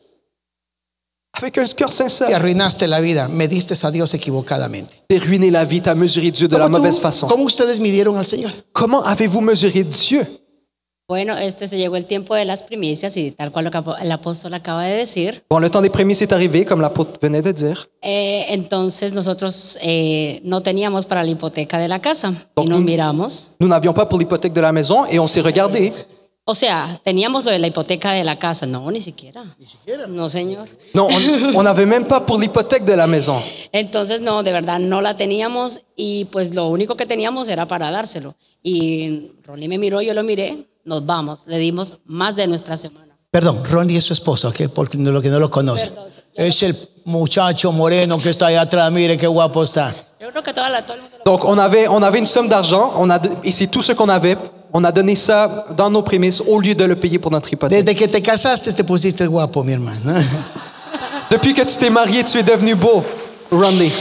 [SPEAKER 2] Avec un cœur
[SPEAKER 1] Te
[SPEAKER 2] sincère,
[SPEAKER 1] arruinaste la vida, me diste a Dios equivocadamente.
[SPEAKER 2] t'as ruiné la vie, t'as mesuré Dieu de la mauvaise façon.
[SPEAKER 1] ¿Cómo ustedes midieron al Señor?
[SPEAKER 2] Comment avez-vous mesuré Dieu?
[SPEAKER 3] Bueno, se llegó el tiempo de las primicias y tal cual lo que el apóstol acaba de decir.
[SPEAKER 2] Bon, le temps des prémices est arrivé, comme l'apôtre venait de dire.
[SPEAKER 3] Entonces nosotros no teníamos para la hipoteca de la casa y nos miramos.
[SPEAKER 2] Nous n'avions pas pour l'hypothèque de la maison et on s'est regardé.
[SPEAKER 3] O sea, teníamos lo de la hipoteca de la casa. No, ni siquiera. Ni siquiera. No, señor.
[SPEAKER 2] Non, on n'avait même pas pour l'hypothèque de la maison.
[SPEAKER 3] Entonces, no, de verdad no la teníamos y pues lo único que teníamos era para dárselo. Y Ronnie me miró, yo lo miré, nos vamos. Le dimos más de nuestra semana.
[SPEAKER 1] Perdón, Ronnie es su esposo, ¿ok? Porque lo que no lo conoce.
[SPEAKER 3] Perdón.
[SPEAKER 1] Es el muchacho moreno que está allá atrás, mire qué guapo está.
[SPEAKER 3] Yo creo que todo el mundo lo...
[SPEAKER 2] Donc, on avait une somme d'argent, et c'est tout ce qu'on avait. On a donné ça dans nos prémices au lieu de le payer pour notre hypothèque.
[SPEAKER 1] Desde que te casaste te pusiste guapo, mi hermano.
[SPEAKER 2] Depuis que tu t'es marié, tu es devenu beau, Ronley.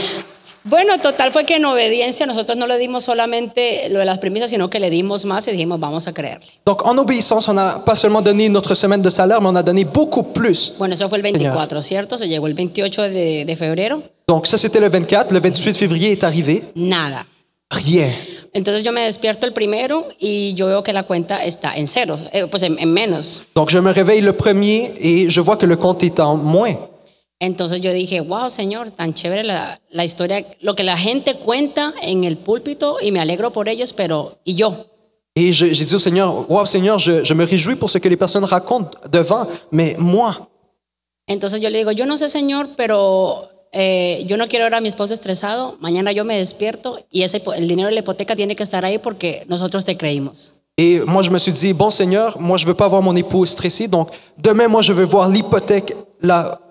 [SPEAKER 3] Bueno, total fue que en obediencia nosotros no le dimos solamente lo de las premisas, sino que le dimos más y dijimos, vamos a creerle.
[SPEAKER 2] Donc, en obéissance, on n'a pas seulement donné notre semaine de salaire, mais on a donné beaucoup plus.
[SPEAKER 3] Bueno, eso fue el 24, ¿cierto? Se llegó el 28 de febrero.
[SPEAKER 2] Donc, ça, c'était le 24. Le 28 février est arrivé.
[SPEAKER 3] Nada.
[SPEAKER 2] Rien.
[SPEAKER 3] Entonces yo me despierto el primero y yo veo que la cuenta está en cero, pues en menos.
[SPEAKER 2] Donc, je me réveille le premier et je vois que le compte est en moins.
[SPEAKER 3] Entonces yo dije, wow, Señor, tan chévere la historia, lo que la gente cuenta en el púlpito y me alegro por ellos, pero ¿y yo?
[SPEAKER 2] Et j'ai dit au Seigneur, wow, Seigneur, je me réjouis pour ce que les personnes racontent devant, mais moi.
[SPEAKER 3] Entonces yo le digo, yo no sé, Señor, pero yo no quiero ver a mi esposo estresado. Mañana yo me despierto y el dinero de la hipoteca tiene que estar ahí porque nosotros te creímos.
[SPEAKER 2] Et moi, je me suis dit, bon Seigneur, moi, je veux pas voir mon époux stressé, donc demain, moi, je veux voir l'hypothèque là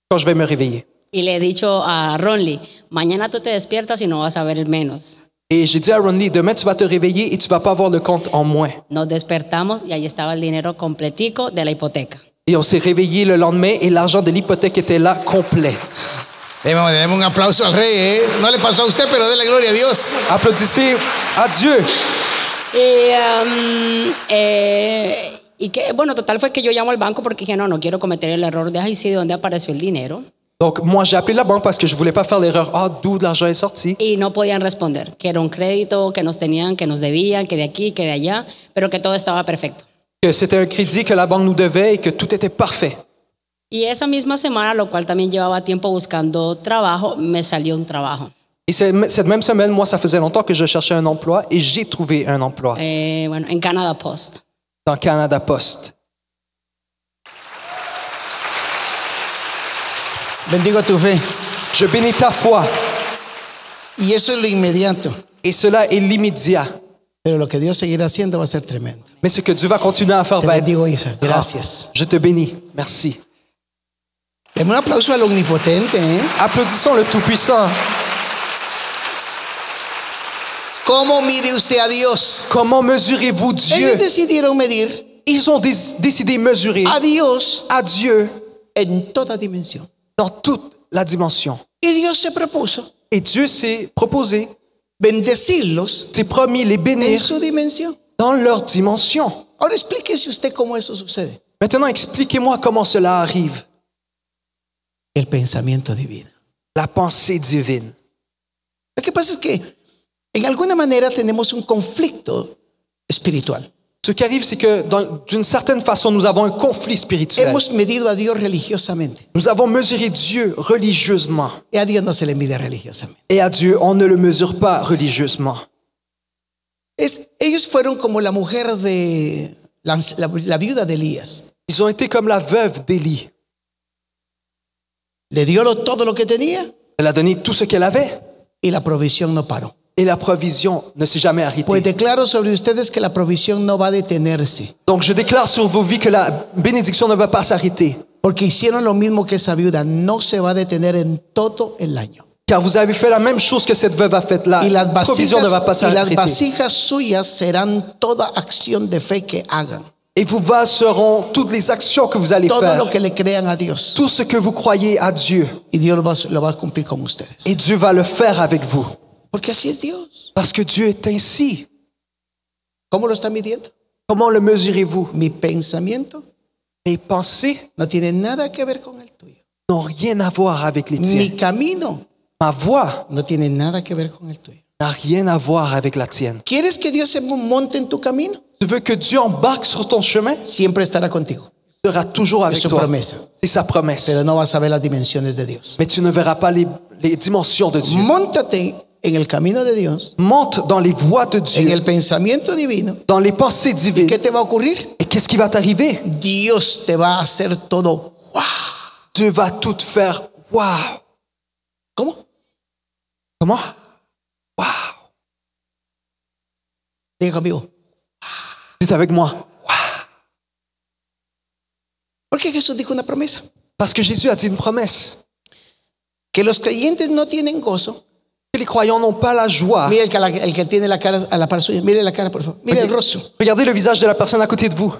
[SPEAKER 2] quand je vais me réveiller.
[SPEAKER 3] Y le he dicho a Ronley, mañana tú te despiertas y no vas a ver el menos.
[SPEAKER 2] Et j'ai dit à Ronley, demain, tu vas te réveiller et tu vas pas voir le compte en moins.
[SPEAKER 3] Nos despertamos y ahí estaba el dinero completico de la hipoteca.
[SPEAKER 2] Et on s'est réveillé le lendemain et l'argent de l'hypothèque était là, complet.
[SPEAKER 1] Demos un aplauso al rey, ¿eh? No le pasó a usted, pero déle gloria a Dios.
[SPEAKER 2] Applaudissez à Dieu.
[SPEAKER 3] Y que, bueno, total fue que yo llamo al banco porque dije, no quiero cometer el error de, ay, sí, ¿de dónde apareció el dinero?
[SPEAKER 2] Donc, moi, j'ai appelé la banque parce que je voulais pas faire l'erreur. Ah, d'où l'argent est sorti?
[SPEAKER 3] Y no podían responder, que era un crédito, que nos tenían, que nos debían, que de aquí, que de allá, pero que todo estaba perfecto.
[SPEAKER 2] Que c'était un crédit que la banque nous devait et que tout était parfait.
[SPEAKER 3] Y esa misma semana, lo cual también llevaba tiempo buscando trabajo, me salió un trabajo.
[SPEAKER 2] Et cette même semaine, moi, ça faisait longtemps que je cherchais un emploi et j'ai trouvé un emploi
[SPEAKER 3] Bueno, en Canada Post.
[SPEAKER 2] dans Canada Post.
[SPEAKER 1] Bendigo tu fe.
[SPEAKER 2] Je bénis ta foi
[SPEAKER 1] Y eso es lo inmediato.
[SPEAKER 2] et cela est l'immédiat.
[SPEAKER 1] Pero lo que Dios seguirá haciendo va a ser tremendo.
[SPEAKER 2] Mais ce que Dieu va continuer à faire
[SPEAKER 1] Te
[SPEAKER 2] va être
[SPEAKER 1] bendigo, hija.
[SPEAKER 2] grand.
[SPEAKER 1] Gracias.
[SPEAKER 2] Je te bénis. Merci.
[SPEAKER 1] Deme un aplauso al omnipotente, ¿eh?
[SPEAKER 2] Applaudissons le Tout-Puissant.
[SPEAKER 1] ¿Cómo mide usted a Dios?
[SPEAKER 2] Comment mesurez-vous Dieu?
[SPEAKER 1] Ellos decidieron medir
[SPEAKER 2] Ils ont décidé de mesurer
[SPEAKER 1] a Dios
[SPEAKER 2] à Dieu
[SPEAKER 1] en toda dimensión.
[SPEAKER 2] dans toute la dimension.
[SPEAKER 1] Y Dios se propuso
[SPEAKER 2] Et Dieu s'est proposé,
[SPEAKER 1] bendecirlos
[SPEAKER 2] s'est promis les
[SPEAKER 1] en
[SPEAKER 2] bénir
[SPEAKER 1] su dimensión.
[SPEAKER 2] dans leur dimension.
[SPEAKER 1] Ahora explíquese usted cómo eso sucede.
[SPEAKER 2] Maintenant, expliquez-moi comment cela arrive.
[SPEAKER 1] El pensamiento divino.
[SPEAKER 2] La pensée divine.
[SPEAKER 1] Lo que pasa es que en alguna manera tenemos un conflicto espiritual.
[SPEAKER 2] Ce qui arrive, c'est que d'une certaine façon, nous avons un conflit spirituel.
[SPEAKER 1] Hemos medido a Dios religiosamente
[SPEAKER 2] Nous avons mesuré Dieu religieusement.
[SPEAKER 1] y a Dios no se le mide religiosamente.
[SPEAKER 2] Et à Dieu, on ne le mesure pas religieusement.
[SPEAKER 1] Ellos fueron como la mujer de la viuda de Elías.
[SPEAKER 2] Ils ont été comme la veuve d'Élie.
[SPEAKER 1] Le dio todo lo que tenía
[SPEAKER 2] Elle a donné tout ce qu'elle avait
[SPEAKER 1] y la provisión no paró.
[SPEAKER 2] et la provision ne s'est jamais
[SPEAKER 1] Pues
[SPEAKER 2] arrêtée.
[SPEAKER 1] declaro sobre ustedes que la provisión no va a detenerse,
[SPEAKER 2] Donc je déclare sur vos vies que la bénédiction ne va pas s'arrêter.
[SPEAKER 1] porque hicieron lo mismo que esa viuda. No se va a detener en todo el año.
[SPEAKER 2] Car vous avez fait la même chose que cette veuve a faite. La
[SPEAKER 1] Y las
[SPEAKER 2] provision ne va pas s'arrêter.
[SPEAKER 1] vasijas suyas serán toda acción de fe que hagan.
[SPEAKER 2] Et vous seront toutes les actions que vous allez
[SPEAKER 1] Todo
[SPEAKER 2] faire.
[SPEAKER 1] lo que le crean a Dios.
[SPEAKER 2] Tout ce que vous croyez à Dieu.
[SPEAKER 1] Y Dios lo va a cumplir con ustedes.
[SPEAKER 2] Et Dieu va le faire avec vous.
[SPEAKER 1] Porque así es Dios.
[SPEAKER 2] Parce que Dieu est ainsi.
[SPEAKER 1] ¿Cómo lo está midiendo?
[SPEAKER 2] Comment le mesurez-vous?
[SPEAKER 1] Mi pensamiento
[SPEAKER 2] Mes pensées
[SPEAKER 1] no tiene nada que ver con el tuyo.
[SPEAKER 2] n'ont rien à voir avec les
[SPEAKER 1] Mi
[SPEAKER 2] tiennes.
[SPEAKER 1] camino
[SPEAKER 2] Ma voix
[SPEAKER 1] no tiene nada que ver con el tuyo.
[SPEAKER 2] n'a rien à voir avec la tienne.
[SPEAKER 1] ¿Quieres que Dios se monte en tu camino?
[SPEAKER 2] Tu veux que Dieu embarque sur ton chemin?
[SPEAKER 1] Siempre estará contigo.
[SPEAKER 2] Il sera toujours avec
[SPEAKER 1] Es su
[SPEAKER 2] toi.
[SPEAKER 1] promesa.
[SPEAKER 2] C'est sa promesse.
[SPEAKER 1] Pero no vas a ver las dimensiones de Dios.
[SPEAKER 2] Mais tu ne verras pas les dimensions de Dieu.
[SPEAKER 1] Móntate en el camino de Dios,
[SPEAKER 2] Monte dans les voies de
[SPEAKER 1] en
[SPEAKER 2] Dieu,
[SPEAKER 1] el pensamiento divino.
[SPEAKER 2] dans les pensées divines.
[SPEAKER 1] ¿Qué te va a ocurrir?
[SPEAKER 2] Et qu'est-ce qui va t'arriver?
[SPEAKER 1] Dios te va a hacer todo. ¡Wow!
[SPEAKER 2] Dieu va tout faire. Waouh!
[SPEAKER 1] ¿Cómo?
[SPEAKER 2] Comment? Waouh!
[SPEAKER 1] Diga conmigo.
[SPEAKER 2] Dites avec moi.
[SPEAKER 1] Porque Jesús dijo una promesa.
[SPEAKER 2] Parce que Jésus a dit une promesse.
[SPEAKER 1] Que los creyentes no tienen gozo.
[SPEAKER 2] Que les croyants n'ont pas la joie.
[SPEAKER 1] Mire el que tiene la cara a la par suya. Mire la cara, por favor. Mire el rostro.
[SPEAKER 2] Regardez le visage de la personne à côté de vous.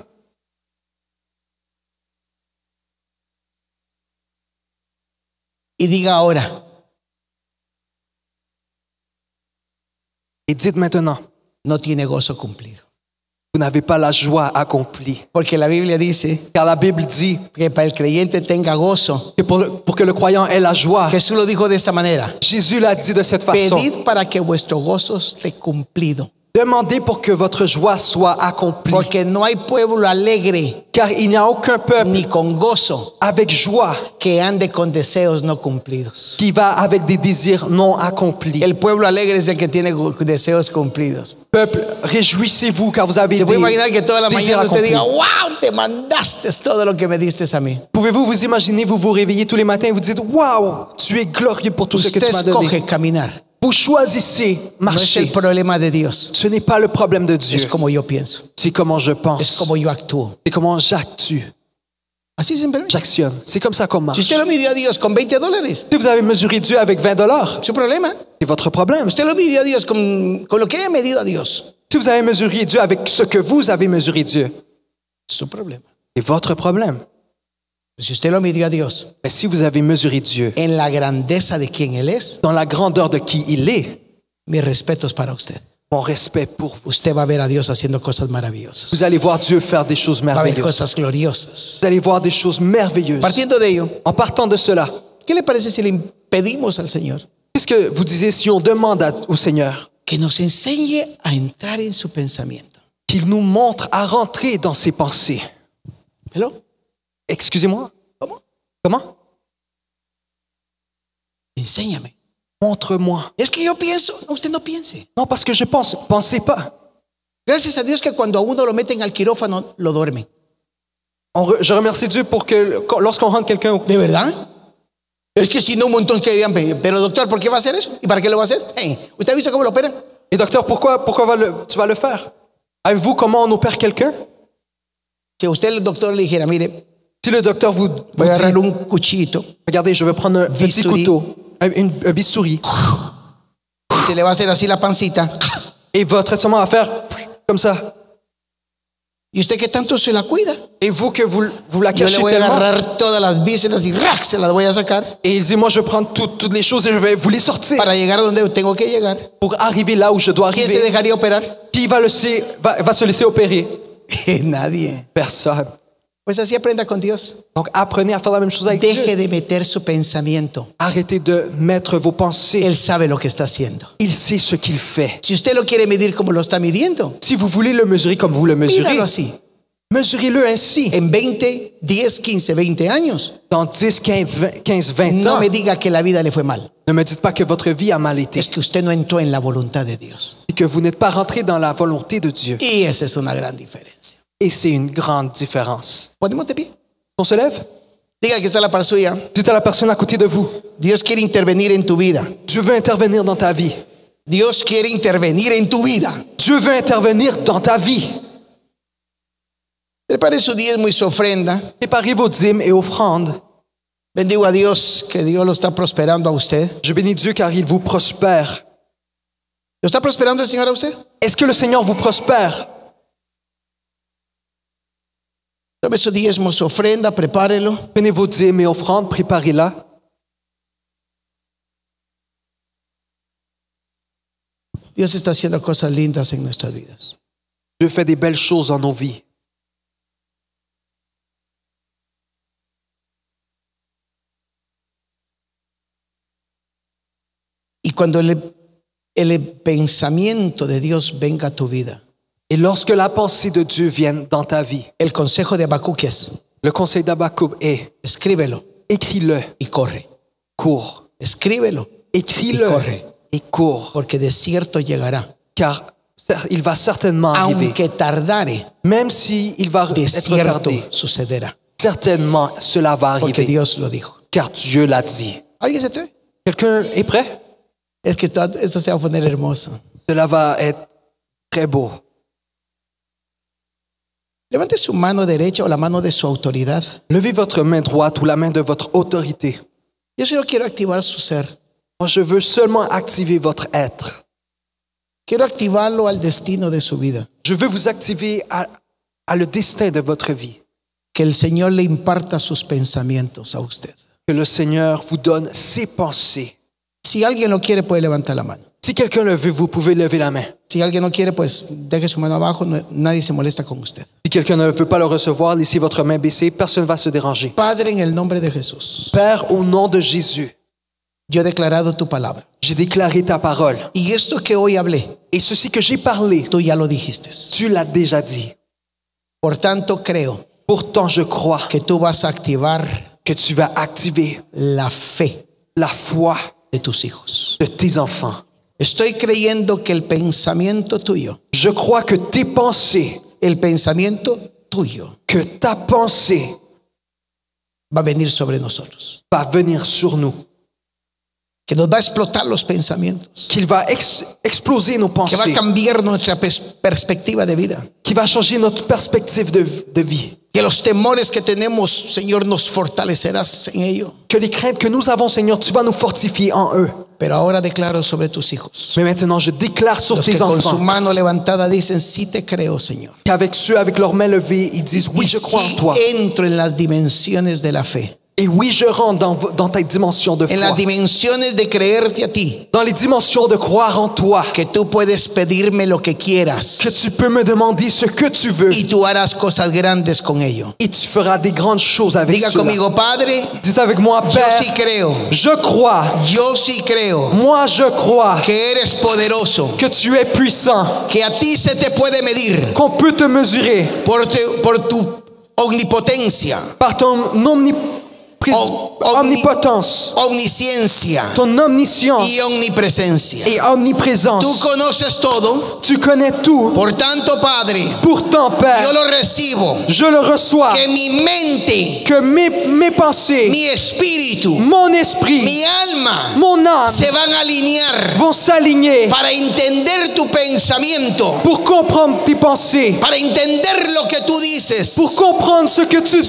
[SPEAKER 1] Y diga ahora.
[SPEAKER 2] Et dites maintenant,
[SPEAKER 1] No tiene gozo cumplido.
[SPEAKER 2] vous n'avez pas la joie accomplie.
[SPEAKER 1] Porque la Biblia dice
[SPEAKER 2] Car la Bible dit
[SPEAKER 1] que para el creyente tenga gozo.
[SPEAKER 2] que pour que le croyant ait la joie,
[SPEAKER 1] Jesús lo dijo de esta manera.
[SPEAKER 2] Jésus l'a dit de cette façon.
[SPEAKER 1] Pedid para que vuestro gozo esté cumplido.
[SPEAKER 2] Demandez pour que votre joie soit accomplie.
[SPEAKER 1] Porque no hay pueblo alegre
[SPEAKER 2] Car il n'y a aucun peuple
[SPEAKER 1] ni con gozo
[SPEAKER 2] avec joie
[SPEAKER 1] que ande con deseos no cumplidos.
[SPEAKER 2] qui va avec des désirs non accomplis.
[SPEAKER 1] El pueblo alegre es el que tiene deseos cumplidos.
[SPEAKER 2] Peuple, réjouissez-vous car vous avez
[SPEAKER 1] Se
[SPEAKER 2] des
[SPEAKER 1] puede imaginar que toda la
[SPEAKER 2] désirs
[SPEAKER 1] mañana usted
[SPEAKER 2] accomplis.
[SPEAKER 1] diga, wow, te mandaste todo lo que me diste a mí.
[SPEAKER 2] Pouvez-vous vous imaginer, vous vous réveillez tous les matins et vous dites, waouh, tu es glorieux pour tout ce que
[SPEAKER 1] Usted
[SPEAKER 2] tu m'as donné.
[SPEAKER 1] escoge caminar.
[SPEAKER 2] Vous choisissez
[SPEAKER 1] No es
[SPEAKER 2] marcher.
[SPEAKER 1] el problema de Dios.
[SPEAKER 2] Ce n'est pas le problème de Dieu.
[SPEAKER 1] Es como yo pienso.
[SPEAKER 2] C'est comment je
[SPEAKER 1] Es
[SPEAKER 2] pense.
[SPEAKER 1] como yo actúo.
[SPEAKER 2] C'est comment j'actue.
[SPEAKER 1] Así simplemente.
[SPEAKER 2] J'actionne. C'est comme ça qu'on
[SPEAKER 1] Si
[SPEAKER 2] marche.
[SPEAKER 1] usted lo midió a Dios con $20,
[SPEAKER 2] Si vous avez mesuré Dieu avec $20,
[SPEAKER 1] su problema.
[SPEAKER 2] c'est votre problème.
[SPEAKER 1] Usted lo midió a Dios con lo que haya medido a Dios.
[SPEAKER 2] Si vous avez mesuré Dieu avec ce que vous avez mesuré Dieu,
[SPEAKER 1] Su problema.
[SPEAKER 2] c'est votre problème.
[SPEAKER 1] Si usted lo midió a Dios
[SPEAKER 2] Mais si vous avez mesuré Dieu
[SPEAKER 1] en la grandeza de quien Él es,
[SPEAKER 2] dans la grandeur de qui il est,
[SPEAKER 1] mis respetos para usted.
[SPEAKER 2] mon respect pour vous.
[SPEAKER 1] Usted va a ver a Dios haciendo cosas maravillosas.
[SPEAKER 2] Vous allez voir Dieu faire des choses
[SPEAKER 1] Va a ver
[SPEAKER 2] merveilleuses.
[SPEAKER 1] cosas gloriosas.
[SPEAKER 2] Vous allez voir des choses merveilleuses.
[SPEAKER 1] Partiendo de ello,
[SPEAKER 2] En partant de cela,
[SPEAKER 1] ¿qué le parece si le pedimos al Señor
[SPEAKER 2] qu'est-ce que vous disiez si on demande au Seigneur
[SPEAKER 1] que nos enseñe a entrar en su pensamiento?
[SPEAKER 2] qu'il nous montre à rentrer dans ses pensées?
[SPEAKER 1] ¿Hello?
[SPEAKER 2] Excusez-moi,
[SPEAKER 1] ¿Cómo?
[SPEAKER 2] comment?
[SPEAKER 1] Enséñame.
[SPEAKER 2] Montre-moi.
[SPEAKER 1] Es que yo pienso, no, usted no piense.
[SPEAKER 2] Non, parce que je pense, pensez pas.
[SPEAKER 1] Gracias a Dios que cuando a uno lo meten al quirófano, lo duermen.
[SPEAKER 2] Je remercie Dieu pour que lorsqu'on rentre quelqu'un au
[SPEAKER 1] ¿De verdad? Es que si no, un montón que digan, pero doctor, ¿por qué va a hacer eso? ¿Y para qué lo va a hacer? ¿Usted ha visto cómo lo operan?
[SPEAKER 2] Et docteur, pourquoi tu vas le faire? Avez-vous comment on opère quelqu'un?
[SPEAKER 1] Si a usted el doctor le dijera, mire,
[SPEAKER 2] Si le docteur vous
[SPEAKER 1] voy a agarrar
[SPEAKER 2] dit,
[SPEAKER 1] un cuchillito,
[SPEAKER 2] regardez, je vais prendre un petit
[SPEAKER 1] Bistouri.
[SPEAKER 2] couteau, un bistouri,
[SPEAKER 1] se le va a hacer así la pancita,
[SPEAKER 2] et votre traitement va faire comme ça.
[SPEAKER 1] y usted que tanto se la cuida,
[SPEAKER 2] Et vous que vous la
[SPEAKER 1] yo le
[SPEAKER 2] cachez
[SPEAKER 1] voy a
[SPEAKER 2] tellement.
[SPEAKER 1] agarrar todas las vísceras y ¡rac! Se las voy a sacar
[SPEAKER 2] Et il dit, moi je vais prendre toutes les choses et je vais vous les sortir
[SPEAKER 1] para llegar a donde tengo que llegar.
[SPEAKER 2] pour arriver là où je dois
[SPEAKER 1] ¿Quién se
[SPEAKER 2] arriver.
[SPEAKER 1] dejaría operar?
[SPEAKER 2] Qui va se laisser opérer?
[SPEAKER 1] Nadie.
[SPEAKER 2] Personne.
[SPEAKER 1] Pues así aprenda con Dios.
[SPEAKER 2] Donc apprenez à faire la même chose avec
[SPEAKER 1] Deje
[SPEAKER 2] Dieu.
[SPEAKER 1] de meter su pensamiento.
[SPEAKER 2] Arrêtez de mettre vos pensées.
[SPEAKER 1] Él sabe lo que está haciendo.
[SPEAKER 2] Il sait ce qu'il fait.
[SPEAKER 1] Si usted lo quiere medir como lo está midiendo,
[SPEAKER 2] Si vous voulez le mesurer comme vous le mesurez,
[SPEAKER 1] mídalo así.
[SPEAKER 2] Mesurez-le ainsi.
[SPEAKER 1] En 20, 10, 15, 20 años.
[SPEAKER 2] Dans 10, 15, 20
[SPEAKER 1] No
[SPEAKER 2] ans,
[SPEAKER 1] me diga que la vida le fue mal.
[SPEAKER 2] ne me dites pas que votre vie a mal été.
[SPEAKER 1] Es que usted no entró en la voluntad de Dios.
[SPEAKER 2] C'est que vous n'êtes pas rentré dans la volonté de Dieu.
[SPEAKER 1] Y esa es una gran diferencia.
[SPEAKER 2] Et c'est une grande différence.
[SPEAKER 1] ¿Podemos de pie?
[SPEAKER 2] On se lève?
[SPEAKER 1] Diga que está la par suya.
[SPEAKER 2] Dites à la personne à côté de vous,
[SPEAKER 1] Dios quiere intervenir en tu vida.
[SPEAKER 2] Dieu veut intervenir dans ta vie.
[SPEAKER 1] Dios quiere intervenir en tu vida.
[SPEAKER 2] Dieu veut intervenir dans ta vie.
[SPEAKER 1] Prepare su diezmo y su ofrenda.
[SPEAKER 2] Préparez vos dîmes et offrandes.
[SPEAKER 1] Bendigo a Dios que Dios lo está prosperando a usted.
[SPEAKER 2] Je bénis Dieu car il vous prospère.
[SPEAKER 1] ¿Lo está prosperando el Señor a usted?
[SPEAKER 2] Est-ce que le Seigneur vous prospère?
[SPEAKER 1] Tome su diezmo, su ofrenda, prepárelo.
[SPEAKER 2] Prenez vos dîmes et offrandes, préparez-la.
[SPEAKER 1] Dios está haciendo cosas lindas en nuestras vidas.
[SPEAKER 2] Dieu fait des belles choses dans nos vies.
[SPEAKER 1] Y cuando el pensamiento de Dios venga a tu vida,
[SPEAKER 2] Et lorsque la pensée de Dieu vienne dans ta vie,
[SPEAKER 1] el consejo de Habacuc es,
[SPEAKER 2] le conseil d'Habakkuk est,
[SPEAKER 1] escríbelo
[SPEAKER 2] écris-le,
[SPEAKER 1] y corre.
[SPEAKER 2] cours.
[SPEAKER 1] Escríbelo,
[SPEAKER 2] Écris-le
[SPEAKER 1] Y corre.
[SPEAKER 2] et cours.
[SPEAKER 1] porque de cierto llegará.
[SPEAKER 2] Car il va certainement arriver.
[SPEAKER 1] Aunque tardare,
[SPEAKER 2] Même s'il va
[SPEAKER 1] de
[SPEAKER 2] être
[SPEAKER 1] cierto
[SPEAKER 2] retardé,
[SPEAKER 1] sucederá.
[SPEAKER 2] certainement cela va
[SPEAKER 1] Porque
[SPEAKER 2] arriver.
[SPEAKER 1] Dios lo dijo.
[SPEAKER 2] Car Dieu l'a dit.
[SPEAKER 1] ¿Alguien se atreve?
[SPEAKER 2] Quelqu'un est prêt?
[SPEAKER 1] Es que esto se va a poner hermoso.
[SPEAKER 2] Cela va être très beau.
[SPEAKER 1] Levante su mano derecha o la mano de su autoridad.
[SPEAKER 2] Levez votre main droite ou la main de votre autorité.
[SPEAKER 1] Yo solo quiero activar su ser.
[SPEAKER 2] Moi, je veux seulement activer votre être.
[SPEAKER 1] Quiero activarlo al destino de su vida.
[SPEAKER 2] Je veux vous activer à le destin de votre vie.
[SPEAKER 1] Que el Señor le imparta sus pensamientos a usted.
[SPEAKER 2] Que le Seigneur vous donne ses pensées.
[SPEAKER 1] Si alguien lo quiere, puede levantar la mano.
[SPEAKER 2] Si quelqu'un le veut, vous pouvez lever la main.
[SPEAKER 1] Si alguien no quiere, pues deje su mano abajo. Nadie se molesta con usted.
[SPEAKER 2] Si quelqu'un ne veut pas le recevoir, laissez votre main baissée, personne ne va se déranger.
[SPEAKER 1] Padre, en el nombre de Jesús,
[SPEAKER 2] Père, au nom de Jésus,
[SPEAKER 1] yo he declarado tu palabra.
[SPEAKER 2] j'ai déclaré ta parole.
[SPEAKER 1] Y esto que hoy hablé,
[SPEAKER 2] Et ceci que j'ai parlé,
[SPEAKER 1] tú ya lo dijiste.
[SPEAKER 2] tu l'as déjà dit.
[SPEAKER 1] Por tanto, creo
[SPEAKER 2] Pourtant, je crois
[SPEAKER 1] que tú vas a activar
[SPEAKER 2] que tu vas activer
[SPEAKER 1] la fe
[SPEAKER 2] la foi
[SPEAKER 1] de tus hijos.
[SPEAKER 2] de tes enfants.
[SPEAKER 1] Estoy creyendo que el pensamiento tuyo,
[SPEAKER 2] Je crois que tes pensées,
[SPEAKER 1] el pensamiento tuyo
[SPEAKER 2] que ta pensée
[SPEAKER 1] va a venir sobre nosotros.
[SPEAKER 2] va venir sur nous.
[SPEAKER 1] Que nos va a explotar los pensamientos.
[SPEAKER 2] Qu'il va exploser nos
[SPEAKER 1] Que va a
[SPEAKER 2] pensées.
[SPEAKER 1] cambiar nuestra perspectiva de vida.
[SPEAKER 2] Qui va changer notre perspective de vie.
[SPEAKER 1] Que los temores que tenemos, Señor, nos fortalecerás en ello.
[SPEAKER 2] Que les craintes que nous avons, Seigneur, tu vas nous fortifier en eux.
[SPEAKER 1] Pero ahora declaro sobre tus hijos.
[SPEAKER 2] Mais maintenant, je déclare sur
[SPEAKER 1] Los que
[SPEAKER 2] tes
[SPEAKER 1] con su
[SPEAKER 2] enfants
[SPEAKER 1] mano levantada dicen, sí te creo, Señor.
[SPEAKER 2] qu'avec ceux avec leurs mains levées, ils disent oui,
[SPEAKER 1] Y
[SPEAKER 2] je crois en
[SPEAKER 1] sí
[SPEAKER 2] toi.
[SPEAKER 1] entro en las dimensiones de la fe.
[SPEAKER 2] Et oui, je rentre dans ta dimension de
[SPEAKER 1] En las
[SPEAKER 2] foi.
[SPEAKER 1] dimensiones de creerte a ti.
[SPEAKER 2] Dans les dimensions de croire en toi.
[SPEAKER 1] Que tú puedes pedirme lo que quieras.
[SPEAKER 2] Que tu peux me demander ce que tu veux.
[SPEAKER 1] Y tú harás cosas grandes con ello.
[SPEAKER 2] Et tu feras des grandes choses avec
[SPEAKER 1] Diga
[SPEAKER 2] cela.
[SPEAKER 1] conmigo, Padre,
[SPEAKER 2] Dites avec moi,
[SPEAKER 1] yo
[SPEAKER 2] Père,
[SPEAKER 1] sí creo.
[SPEAKER 2] je crois.
[SPEAKER 1] Yo sí creo
[SPEAKER 2] Moi, je crois
[SPEAKER 1] que eres poderoso.
[SPEAKER 2] que tu es puissant.
[SPEAKER 1] Que a ti se te puede medir
[SPEAKER 2] Qu'on peut te mesurer
[SPEAKER 1] por tu omnipotencia,
[SPEAKER 2] par ton omnipotence,
[SPEAKER 1] omnisciencia
[SPEAKER 2] ton omniscience
[SPEAKER 1] y omnipresencia.
[SPEAKER 2] et omniprésence.
[SPEAKER 1] Tú conoces todo.
[SPEAKER 2] Tu connais tout.
[SPEAKER 1] Por tanto, Padre,
[SPEAKER 2] Pourtant,
[SPEAKER 1] yo
[SPEAKER 2] Père,
[SPEAKER 1] lo recibo.
[SPEAKER 2] je le reçois.
[SPEAKER 1] Que mi mente,
[SPEAKER 2] Que mes pensées,
[SPEAKER 1] mi espíritu,
[SPEAKER 2] mon esprit,
[SPEAKER 1] mi alma
[SPEAKER 2] mon âme
[SPEAKER 1] se van a alinear
[SPEAKER 2] vont s'aligner
[SPEAKER 1] para entender tu pensamiento,
[SPEAKER 2] pour comprendre tes pensées,
[SPEAKER 1] para entender lo que tú dices.
[SPEAKER 2] pour comprendre ce que tu dis.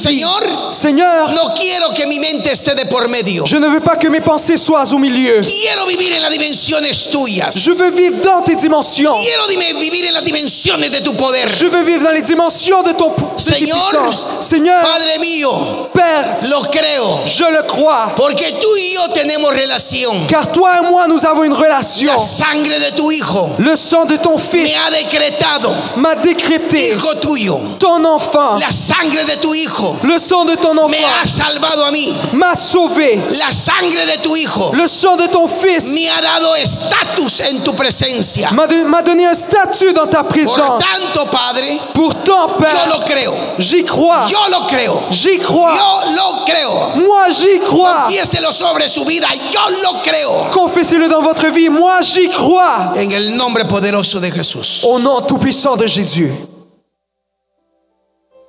[SPEAKER 2] Seigneur,
[SPEAKER 1] No quiero que mi mente esté de por medio.
[SPEAKER 2] je ne veux pas que mes pensées soient au milieu.
[SPEAKER 1] Quiero vivir en las dimensiones tuyas.
[SPEAKER 2] Je veux vivre dans tes dimensions.
[SPEAKER 1] Quiero vivir en las dimensiones de tu poder.
[SPEAKER 2] Je veux vivre dans les dimensions de tes puissances. Seigneur,
[SPEAKER 1] Padre mío,
[SPEAKER 2] Père,
[SPEAKER 1] lo creo.
[SPEAKER 2] je le crois.
[SPEAKER 1] Porque tú y yo tenemos relación.
[SPEAKER 2] Car toi et moi, nous avons une relation.
[SPEAKER 1] La sangre de tu Hijo
[SPEAKER 2] Le sang de ton
[SPEAKER 1] me
[SPEAKER 2] Fils
[SPEAKER 1] ha decretado
[SPEAKER 2] m'a a décrété,
[SPEAKER 1] hijo tuyo,
[SPEAKER 2] ton enfant,
[SPEAKER 1] la sangre de tu hijo
[SPEAKER 2] le sang de ton
[SPEAKER 1] me ha
[SPEAKER 2] enfant
[SPEAKER 1] salvado a mí.
[SPEAKER 2] m'a sauvé.
[SPEAKER 1] La sangre de tu hijo
[SPEAKER 2] Le sang de ton fils
[SPEAKER 1] me ha dado estatus en tu presencia.
[SPEAKER 2] m'a donné un statut dans ta
[SPEAKER 1] Por
[SPEAKER 2] présence.
[SPEAKER 1] tanto, Padre,
[SPEAKER 2] Pourtant,
[SPEAKER 1] yo
[SPEAKER 2] Père,
[SPEAKER 1] lo creo.
[SPEAKER 2] j'y crois.
[SPEAKER 1] Yo lo creo.
[SPEAKER 2] J'y crois.
[SPEAKER 1] Yo lo creo.
[SPEAKER 2] Moi, j'y crois.
[SPEAKER 1] Confiéselo sobre su vida. Yo lo creo.
[SPEAKER 2] Confessez-le dans votre vie. Moi, j'y crois.
[SPEAKER 1] En el nombre poderoso de Jesús.
[SPEAKER 2] Au nom tout-puissant de Jésus,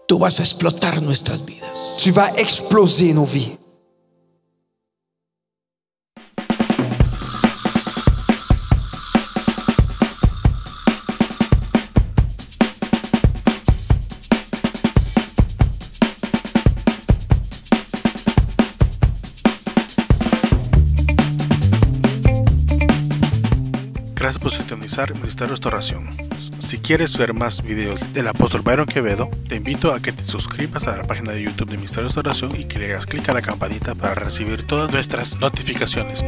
[SPEAKER 1] Tú vas a explotar nuestras vidas.
[SPEAKER 2] tu vas exploser nos vies.
[SPEAKER 4] Gracias por sintonizar Ministerio Restauración. Si quieres ver más videos del apóstol Byron Quevedo, te invito a que te suscribas a la página de YouTube de Ministerio Restauración y que le hagas clic a la campanita para recibir todas nuestras notificaciones.